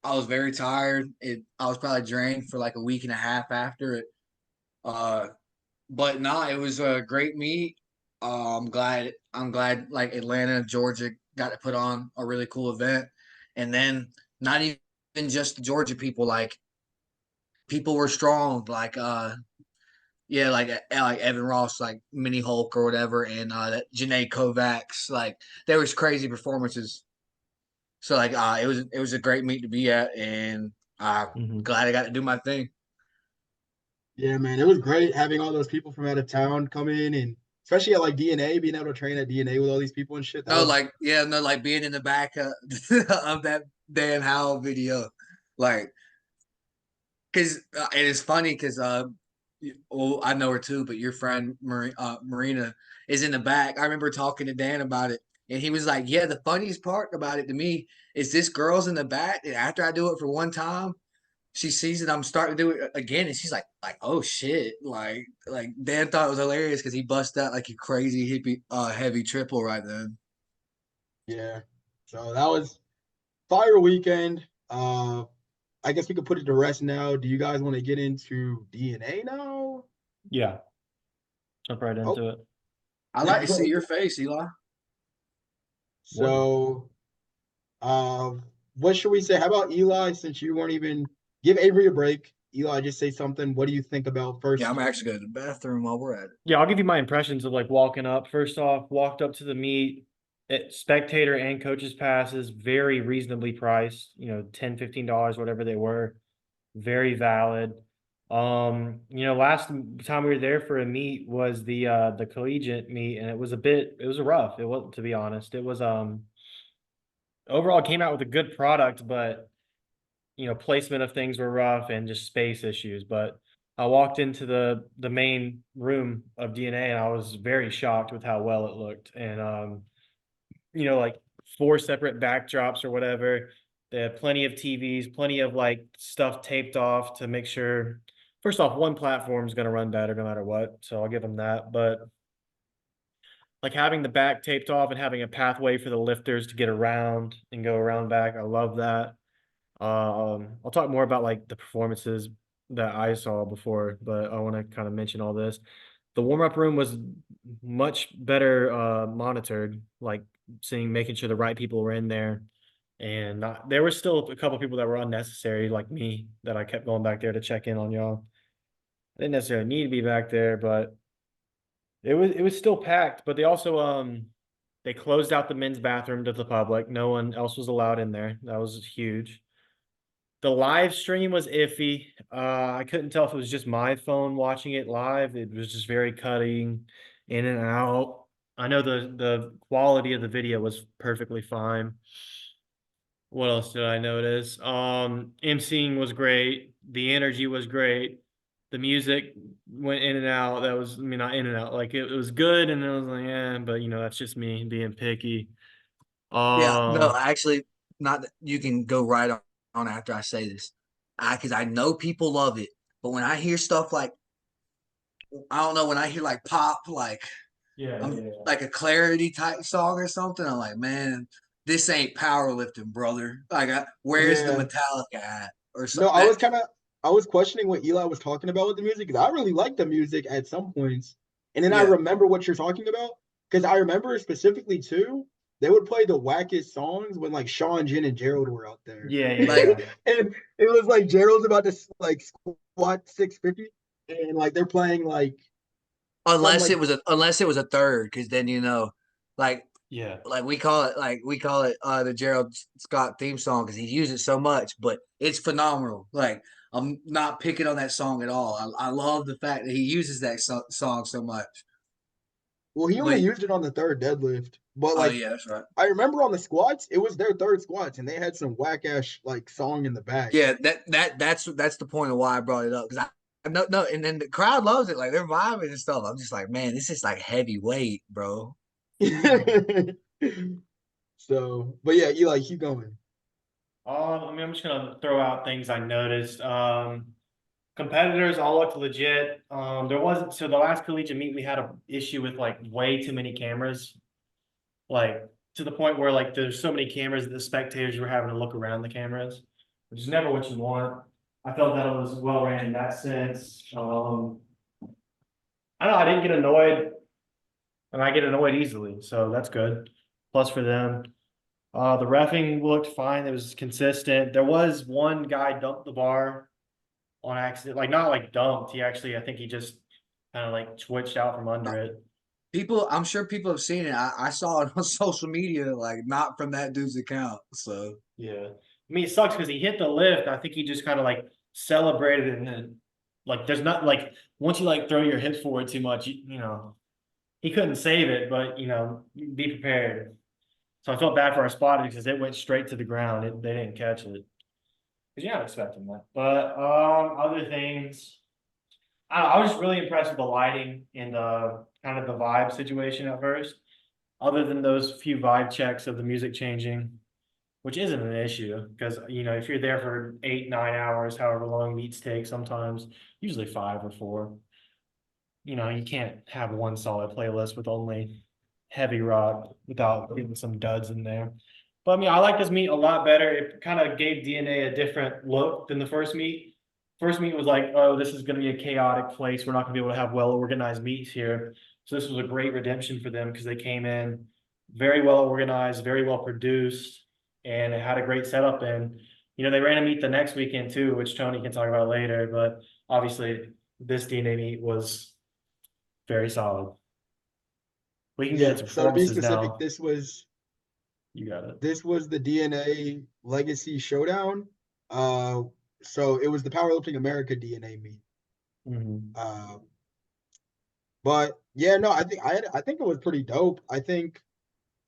I was very tired. I was probably drained for like a week and a half after it. Uh, but no, it was a great meet. I'm glad like Atlanta, Georgia got to put on a really cool event. And then not even just the Georgia people, like people were strong, like yeah, like Evan Ross, like Mini Hulk or whatever, and that Janae Kovacs, like there was crazy performances. So like it was a great meet to be at, and Hmm. glad I got to do my thing. Yeah, man, it was great having all those people from out of town come in, and especially at like DNA, being able to train at DNA with all these people and shit. That No, was like yeah, no, like being in the back of that Dan Howell video, like because it is funny because well, I know her too, but your friend Marina is in the back. I remember talking to Dan about it, and he was like, "Yeah, the funniest part about it to me is this girl's in the back, and after I do it for one time, she sees that I'm starting to do it again, and she's like, oh shit, like Dan thought it was hilarious because he bust out like a crazy hippie heavy triple right then. yeah. So that was fire weekend. I guess we could put it to rest now. Do you guys want to get into DNA now? Yeah, jump right Oh, into it. I like to see your face, Eli. so what should we say? How about Eli? Since you weren't even give Avery a break. Eli, just say something. What do you think about Yeah, first? I'm actually going to the bathroom while we're at it. Yeah, I'll give you my impressions of like walking up. First off, walked up to the meet. Spectator and coaches passes, very reasonably priced, you know, $10, $15, whatever they were. Very valid. You know, last time we were there for a meet was the collegiate meet, and it was rough. It wasn't, to be honest. It was overall came out with a good product, but you know, placement of things were rough and just space issues. But I walked into the main room of DNA and I was very shocked with how well it looked. And you know, like 4 separate backdrops or whatever. They have plenty of TVs, plenty of like stuff taped off to make sure. First off, one platform is going to run better no matter what, so I'll give them that. But like having the back taped off and having a pathway for the lifters to get around and go around back, I love that. I'll talk more about like the performances that I saw before, but I want to kind of mention all this. The warm-up room was much better monitored, like making sure the right people were in there. And there were still a couple people that were unnecessary, like me, that I kept going back there to check in on y'all. I didn't necessarily need to be back there, but it was still packed. But they also they closed out the men's bathroom to the public. No one else was allowed in there. That was huge. The live stream was iffy. I couldn't tell if it was just my phone watching it live. It was just very cutting in and out. I know the quality of the video was perfectly fine. What else did I notice? MCing was great. The energy was great. The music went in and out. That was, I mean, not in and out. Like it was good, and I was like, yeah, but you know, that's just me being picky. Yeah, no, Um, actually, not that you can go right on after I say this. Because I know people love it, but when I hear stuff like, I don't know, when I hear like pop, like yeah, I'm yeah. like a Clarity type song or something, I'm like, man, this ain't powerlifting, brother. Like, where's the Yeah. Metallica at? Or No, something that. I was questioning what Eli was talking about with the music because I really liked the music at some points. And then I Yeah, remember what you're talking about because I remember specifically too, they would play the wackest songs when like Sean, Jen, and Gerald were out there. Yeah, like yeah, And it was like Gerald's about to like squat 650 and like they're playing like some like unless it was a third, because then like yeah. we call it the Gerald Scott theme song because he used it so much, but it's phenomenal. Like I'm not picking on that song at all. I love the fact that he uses that song so much. well, he only But used it on the third deadlift. But oh like yeah, that's right. I remember on the squats, it was their third squats and they had some whack ass like song in the back. Yeah, that's the point of why I brought it up because I no, and then the crowd loves it. Like they're vibing and stuff. I'm just like, man, this is like heavyweight, bro. So, but yeah, Eli, keep going. I mean, I'm just gonna throw out things I noticed. Competitors all looked legit. There wasn't so the last collegiate meet we had a issue with like way too many cameras, like to the point where like there's so many cameras that the spectators were having to look around the cameras, which is never what you want. I felt that it was well ran in that sense. I don't know, I didn't get annoyed, and I get annoyed easily, so that's good. Plus for them. The reffing looked fine. It was consistent. There was one guy dumped the bar on accident, like not like dumped. He actually, I think he just kind of like twitched out from under it. People, I'm sure people have seen it. I saw it on social media, like not from that dude's account. So Yeah, I mean it sucks because he hit the lift. I think he just kind of like celebrated and then like there's not like once you like throw your hips forward too much, you know he couldn't save it, but you know be prepared. So I felt bad for our spotters because it went straight to the ground. They didn't catch it. Because you're not expecting that. But other things, I was just really impressed with the lighting and the kind of the vibe situation at first. Other than those few vibe checks of the music changing, which isn't an issue because you know if you're there for 8, 9 hours, however long meets take, sometimes usually 5 or 4. You know you can't have one solid playlist with only heavy rock without getting some duds in there. But I mean, I like this meet a lot better. It kind of gave DNA a different look than the first meet. First meet was like, oh, this is going to be a chaotic place. We're not going to be able to have well organized meets here. So this was a great redemption for them because they came in very well organized, very well produced, and it had a great setup. And they ran a meet the next weekend too, which Tony can talk about later. But obviously, this DNA meet was very solid. We can get Yeah. into So to be performances specific, now. You got it. this was the DNA Legacy Showdown. Uh, so it was the Powerlifting America DNA meet. Mhm. Uh, but yeah, no, I think it was pretty dope. I think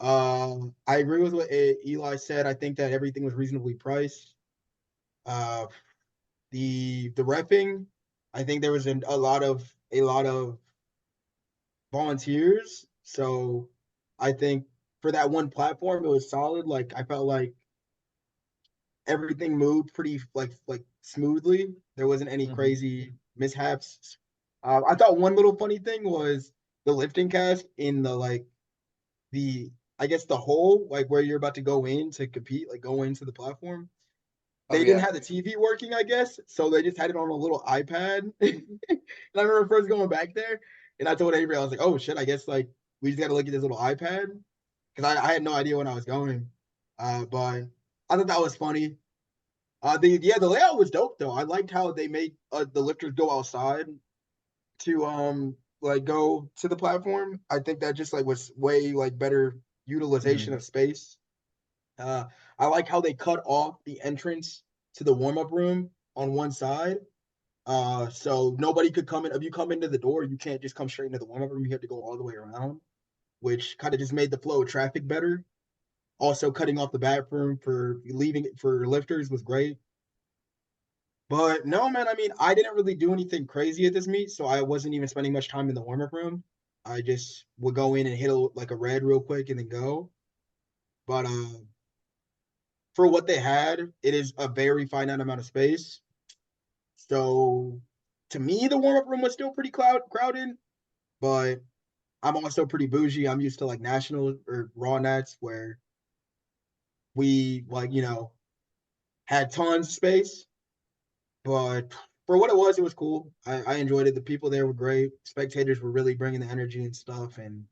I agree with what Eli said. I think that everything was reasonably priced. Uh, the reffing, I think there was a lot of volunteers. So I think for that one platform, it was solid. Like I felt like everything moved pretty like smoothly. There wasn't any Mhm. crazy mishaps. I thought one little funny thing was the lifting cast in the I guess the hole like where you're about to go in to compete, like go into the platform. Oh They didn't yeah. have the TV working, I guess, so they just had it on a little iPad. And I remember first going back there, and I told Avery, I was like, "Oh shit, I guess like we just got to look at this little iPad," because I had no idea when I was going. But I thought that was funny. The layout was dope though. I liked how they made the lifters go outside to like go to the platform. I think that just like was way like better utilization Mhm. of space. Uh, I like how they cut off the entrance to the warm up room on one side. So nobody could come in. If you come into the door, you can't just come straight into the warm up room. You have to go all the way around, which kind of just made the flow of traffic better. Also, cutting off the bathroom for leaving for lifters was great. But no, man, I mean, I didn't really do anything crazy at this meet, so I wasn't even spending much time in the warm up room. I just would go in and hit like a red real quick and then go. But for what they had, it is a very finite amount of space. So to me, the warm up room was still pretty crowded, but I'm also pretty bougie. I'm used to like national or raw nats where we like, had tons of space. But for what it was cool. I enjoyed it. The people there were great. Spectators were really bringing the energy and stuff, and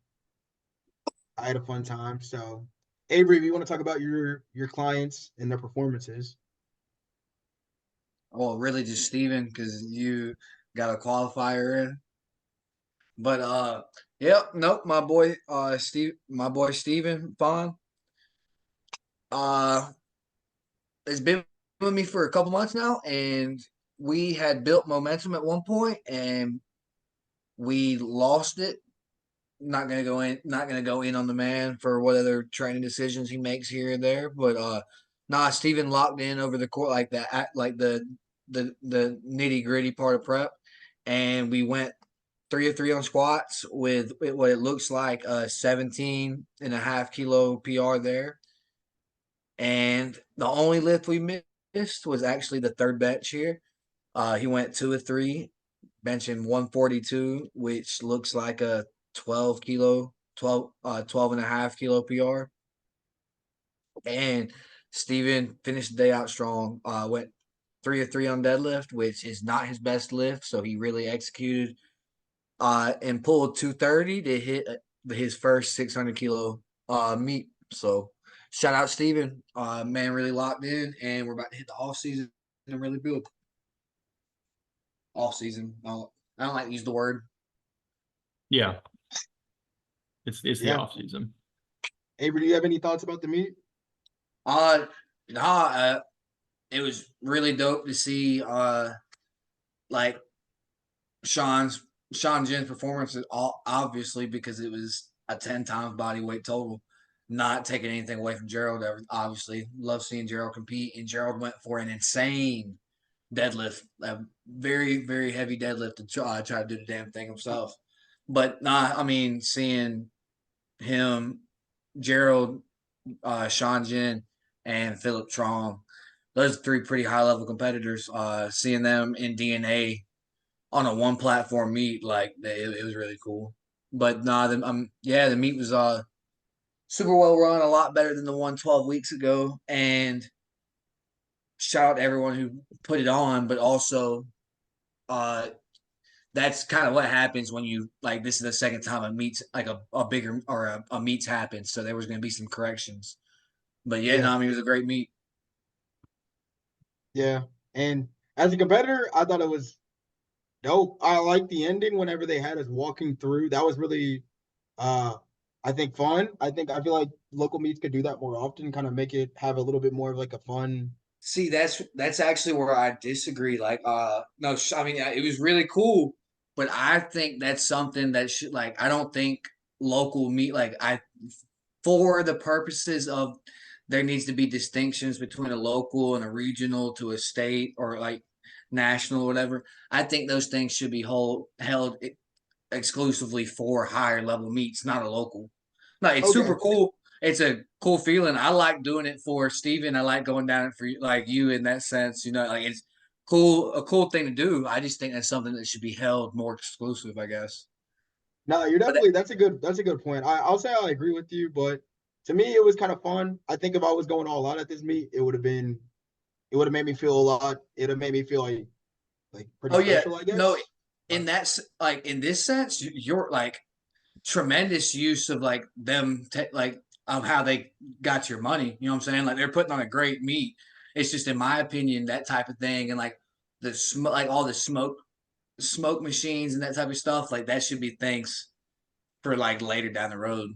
I had a fun time. So, Avery, if you want to talk about your clients and their performances, Well, really just Steven because you got a qualifier in. But yep, nope, my boy Steven Vaughn, uh has been with me for a couple months now, and we had built momentum at one point and we lost it. Not gonna go in on the man for what other training decisions he makes here and there, but Steven locked in over the court like that, like the nitty gritty part of prep, and we went 3 of 3 on squats with what it looks like a 17.5 kilo PR there. And the only lift we missed was actually the third bench here. He went 2 of 3, benching 142, which looks like a 12.5 kilo PR. And Steven finished the day out strong. Went 3 of 3 on deadlift, which is not his best lift, so he really executed and pulled 230 to hit his first 600 kilo meet. So shout out Steven. Man really locked in, and we're about to hit the off season and really build. Off season. I don't like to use the word. Yeah, it's the yeah. off season. Avery, do you have any thoughts about the meet? Uh nah, it was really dope to see like Sean Jin's performance, obviously because it was a 10 times body weight total. Not taking anything away from Gerald. Obviously, love seeing Gerald compete, and Gerald went for an insane deadlift, a very very heavy deadlift to try to do the damn thing himself. But nah, I mean seeing him, Gerald, Sean Jin, and Philip Trong, those 3 pretty high level competitors. Seeing them in DNA on a one platform meet, like it was really cool. But nah, the meet was super well run, a lot better than the one 12 weeks ago. And shout out to everyone who put it on, but also uh that's kind of what happens when you like this is the second time a meets like a bigger or a meets happens. So there was gonna be some corrections. But yeah, Yeah, no, I mean it was a great meet. yeah. And as a competitor, I thought it was dope. I liked the ending whenever they had us walking through. That was really uh I think fun. I feel like local meets could do that more often, kind of make it have a little bit more of like a fun. See, that's actually where I disagree. Like, no, I mean, it was really cool, but I think that's something that should like. I don't think local meet like I for the purposes of there needs to be distinctions between a local and a regional to a state or like national or whatever. I think those things should be held exclusively for higher level meets, not a local. No, it's Okay. super cool. It's a cool feeling. I like doing it for Steven. I like going down it for like you in that sense. You know, like it's cool, a cool thing to do. I just think that's something that should be held more exclusive, I guess. No, you're But definitely that's a good point. I'll say I agree with you, but to me it was kind of fun. I think if I was going all out at this meet, it would have made me feel a lot. It would have made me feel like pretty oh yeah, special, I no, guess. in But that like in this sense, you're like tremendous use of like them like of how they got your money. You know what I'm saying? Like they're putting on a great meet. It's just in my opinion that type of thing and like the smoke, like all the smoke machines and that type of stuff. Like that should be things for like later down the road.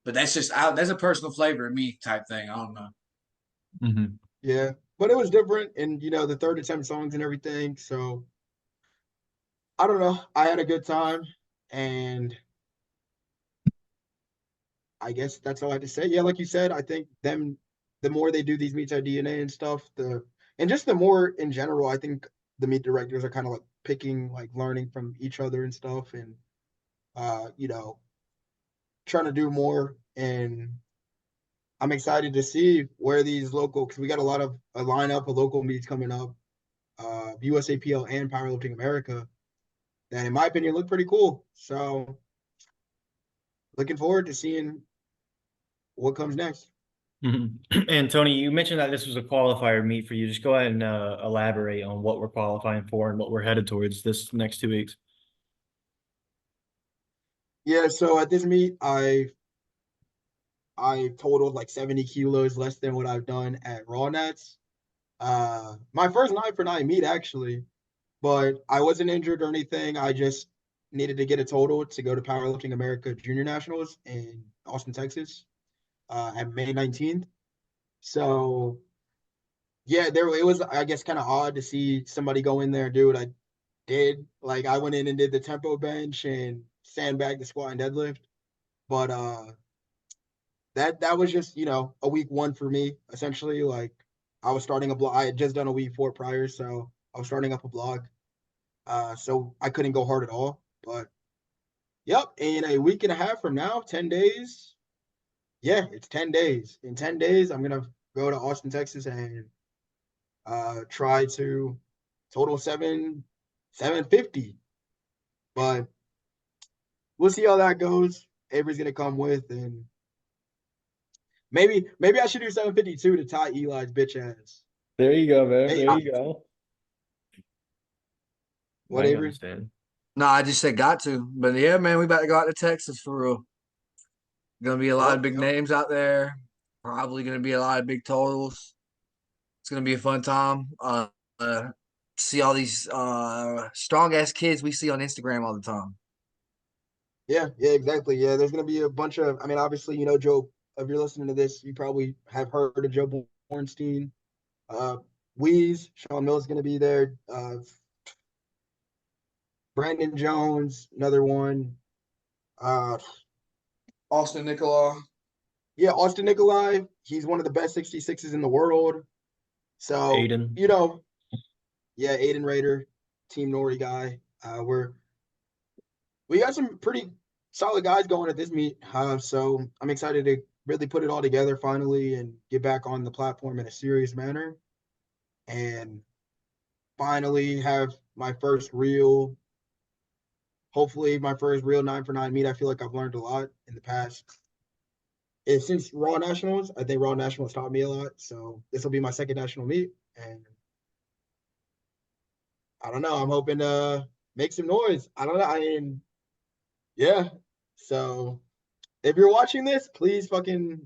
But that's just that's a personal flavor of me type thing. I don't know. Mm-hmm. yeah, but it was different, and the third attempt songs and everything. So I don't know. I had a good time, and I guess that's all I have to say. Yeah, like you said, I think the more they do these meets at DNA and stuff, and just the more in general, I think the meet directors are kind of like picking, like learning from each other and stuff, and uh, you know, trying to do more. And I'm excited to see where these local, because we got a lineup of local meets coming up, USAPL and Powerlifting America, that in my opinion look pretty cool. So looking forward to seeing what comes next. Mm-hmm. And Tony, you mentioned that this was a qualifier meet for you. Just go ahead and elaborate on what we're qualifying for and what we're headed towards this next 2 weeks. Yeah, so at this meet, I totaled like 70 kilos less than what I've done at Raw Nats. My first 9 for 9 meet actually, but I wasn't injured or anything. I just needed to get a total to go to Powerlifting America Junior Nationals in Austin, Texas, at May 19th. So yeah, there it was. I guess kind of odd to see somebody go in there and do what I did. Like I went in and did the tempo bench and sandbag the squat and deadlift, but that was just a week 1 for me essentially. Like I was starting a blog. I had just done a week 4 prior, so I was starting up a blog. So I couldn't go hard at all. But yep, in a week and a half from now, 10 days. Yeah, it's 10 days. In 10 days, I'm gonna go to Austin, Texas, and try to total 750. But we'll see how that goes. Avery's gonna come with, and maybe I should do 752 to tie Eli's bitch ass. There you go, man. Hey, There you go. what Now you Avery? understand. No, I just said got to. But yeah, man, we about to go out to Texas for real. Gonna be a lot of Yep, big yep. names out there. Probably gonna be a lot of big totals. It's gonna be a fun time. Uh see all these strong ass kids we see on Instagram all the time. Yeah, exactly. Yeah, there's gonna be a bunch of. I mean, obviously, Joe. If you're listening to this, you probably have heard of Joe Bornstein. Uh, Weeze, Sean Mills is gonna be there. Brandon Jones, another one. Uh, Austin Nicola. yeah, Austin Nikolai. He's one of the best 66s in the world. So, Aiden. yeah, Aiden Raider, Team Nori guy. We got some pretty solid guys going at this meet. So I'm excited to really put it all together finally and get back on the platform in a serious manner and finally have hopefully my first real 9 for 9 meet. I feel like I've learned a lot in the past since Raw Nationals, I think Raw Nationals taught me a lot. So this will be my second national meet, and I don't know. I'm hoping to make some noise. I don't know. I mean, yeah. So if you're watching this, please fucking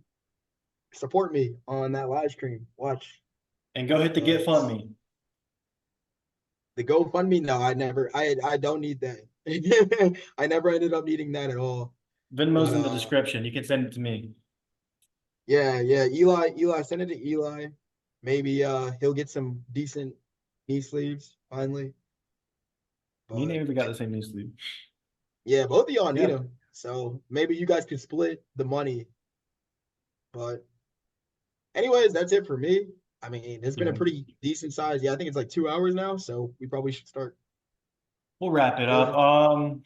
support me on that live stream. Watch And go hit the uh, GetFundMe. the GoFundMe. No, I never. I don't need that. I never ended up needing that at all. Venmo's But in the description. You can send it to me. yeah. Eli, send it to Eli. Maybe he'll get some decent knee sleeves finally. Me and But Avery got the same news sleeve. yeah, both of y'all need Yeah. them. So maybe you guys can split the money. But anyways, that's it for me. I mean, it's been a Yeah. pretty decent size. Yeah, I think it's like 2 hours now, so we probably should start We'll wrap it up. closing.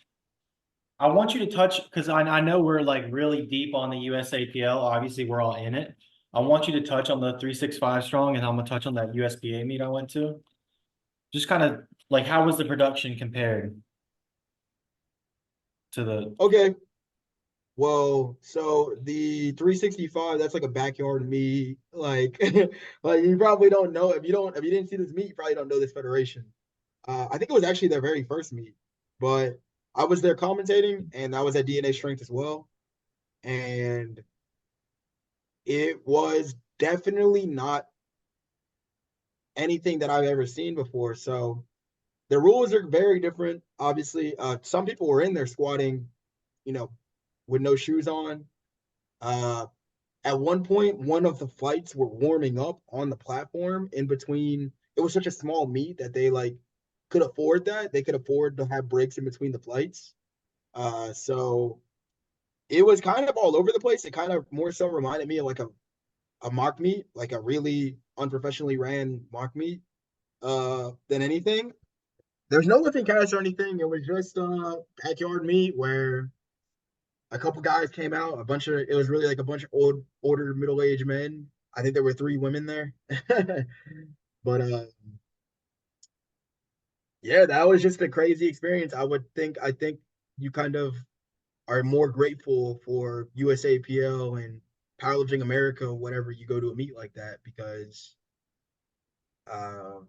I want you to touch because I know we're like really deep on the USAPL. Obviously, we're all in it. I want you to touch on the 365 strong, and I'm gonna touch on that USPA meet I went to. Just kind of like how was the production compared to the Okay. Well, so the 365, that's like a backyard meet. Like, like you probably don't know if you didn't see this meet, you probably don't know this federation. I think it was actually their very first meet, but I was there commentating and I was at DNA Strength as well. And it was definitely not anything that I've ever seen before. So the rules are very different. Obviously, some people were in there squatting, you know, with no shoes on. Uh, at one point, one of the flights were warming up on the platform in between. It was such a small meet that they like could afford that. They could afford to have breaks in between the flights. So it was kind of all over the place. It kind of more so reminded me of like a mock meet, like a really unprofessionally ran mock meet, than anything. There's no lifting cast or anything. It was just backyard meet where a couple guys came out, it was really like a bunch of older middle-aged men. I think there were three women there. But yeah, that was just a crazy experience. I think you kind of are more grateful for USAPL and Powerlifting America whenever you go to a meet like that because uh,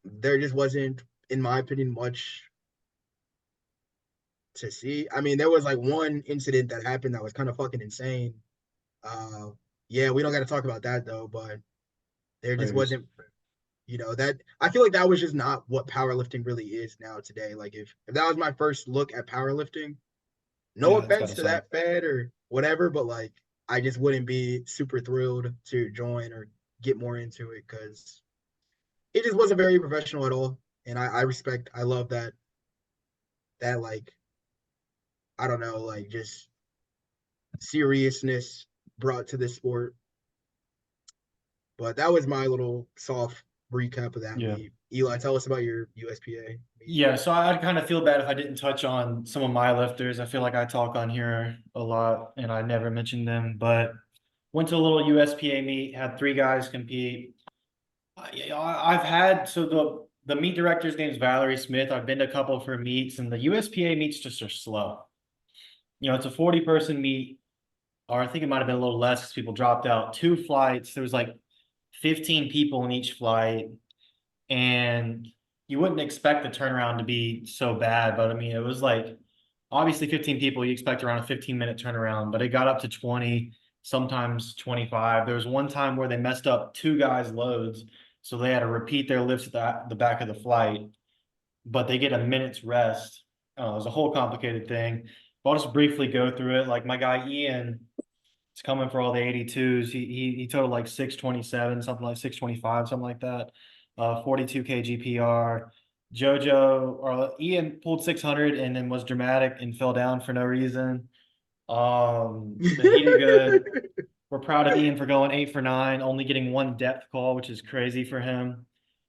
there just wasn't, in my opinion, much to see. I mean, there was like one incident that happened that was kind of fucking insane. Uh, yeah, we don't got to talk about that though, but there just players? wasn't, that I feel like that was just not what powerlifting really is now today. Like if that was my first look at powerlifting, no Yeah, it's kind offense of to suck. that fed or whatever, but like I just wouldn't be super thrilled to join or get more into it because it just wasn't very professional at all. And I love that like I don't know, like just seriousness brought to this sport. But that was my little soft recap of that Yeah. meet. Eli, tell us about your USPA meet. Yeah, so I'd kind of feel bad if I didn't touch on some of my lifters. I feel like I talk on here a lot and I never mentioned them, but went to a little USPA meet, had three guys compete. I've had so the meet director's name is Valerie Smith. I've been to a couple of her meets, and the USPA meets just are slow. It's a 40-person meet, or I think it might have been a little less because people dropped out. Two flights. There was like 15 people in each flight, and you wouldn't expect the turnaround to be so bad, but I mean, it was like obviously 15 people, you expect around a 15-minute turnaround, but it got up to 20, sometimes 25. There was one time where they messed up two guys' loads, so they had to repeat their lifts at the back of the flight, but they get a minute's rest. It was a whole complicated thing. But I'll just briefly go through it. Like my guy Ian is coming for all the 82s. He totaled like 627, something like 625, something like that. 42 kgpr. Jojo or Ian pulled 600 and then was dramatic and fell down for no reason. But he did good. We're proud of Ian for going 8 for 9, only getting one depth call, which is crazy for him.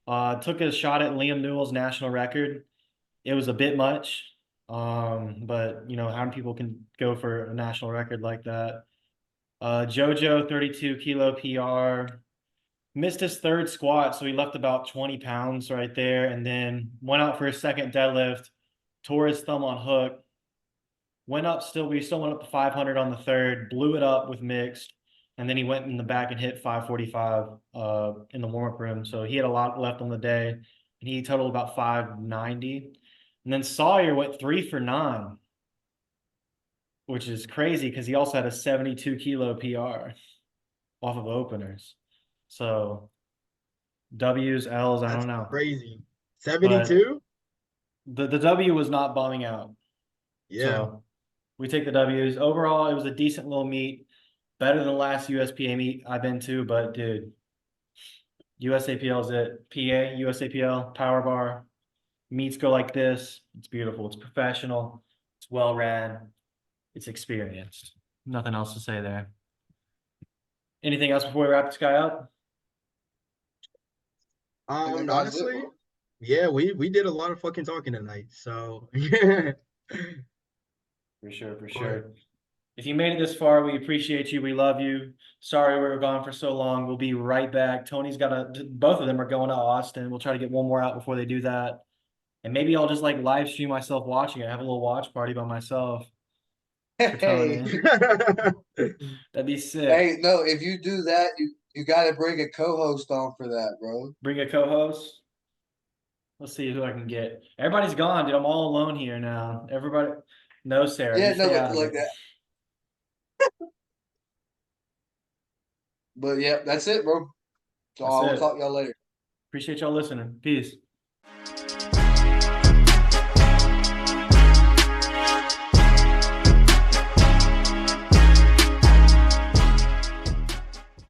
Took a shot at Liam Newell's national record. It was a bit much, but how many people can go for a national record like that? Jojo 32 kilo PR, missed his third squat, so he left about 20 pounds right there, and then went out for his second deadlift, tore his thumb on hook, went up still. We still went up to 500 on the third, blew it up with mixed, and then he went in the back and hit 545 in the warm-up room. So he had a lot left on the day, and he totaled about 590. And then Sawyer went 3 for 9, which is crazy because he also had a 72 kilo PR off of openers. So W's, L's, I That's don't know. crazy. But 72? the W was not bombing out. Yeah. So we take the W's. Overall, it was a decent little meet. Better than the last USPA meet I've been to, but dude, USAPL is it. PA, USAPL, power bar. Meets go like this. It's beautiful. It's professional. It's well ran. It's experienced. Nothing else to say there. Anything else before we wrap this guy up? that's it, Honestly, bro. yeah, we did a lot of fucking talking tonight. So yeah. For sure, for But sure. If you made it this far, we appreciate you. We love you. Sorry we were gone for so long. We'll be right back. Tony's both of them are going to Austin. We'll try to get one more out before they do that. And maybe I'll just like live stream myself watching it. Have a little watch party by myself for Hey, Tony. That'd be sick. hey, no, if you do that, you got to bring a co-host on for that, bro. Bring a co-host. Let's see who I can get. Everybody's gone, dude. I'm all alone here now. Everybody, no Sarah. Yeah, You no, stay out of like it. that. But yeah, that's it, bro. So That's I will it. talk to y'all later. Appreciate y'all listening. Peace.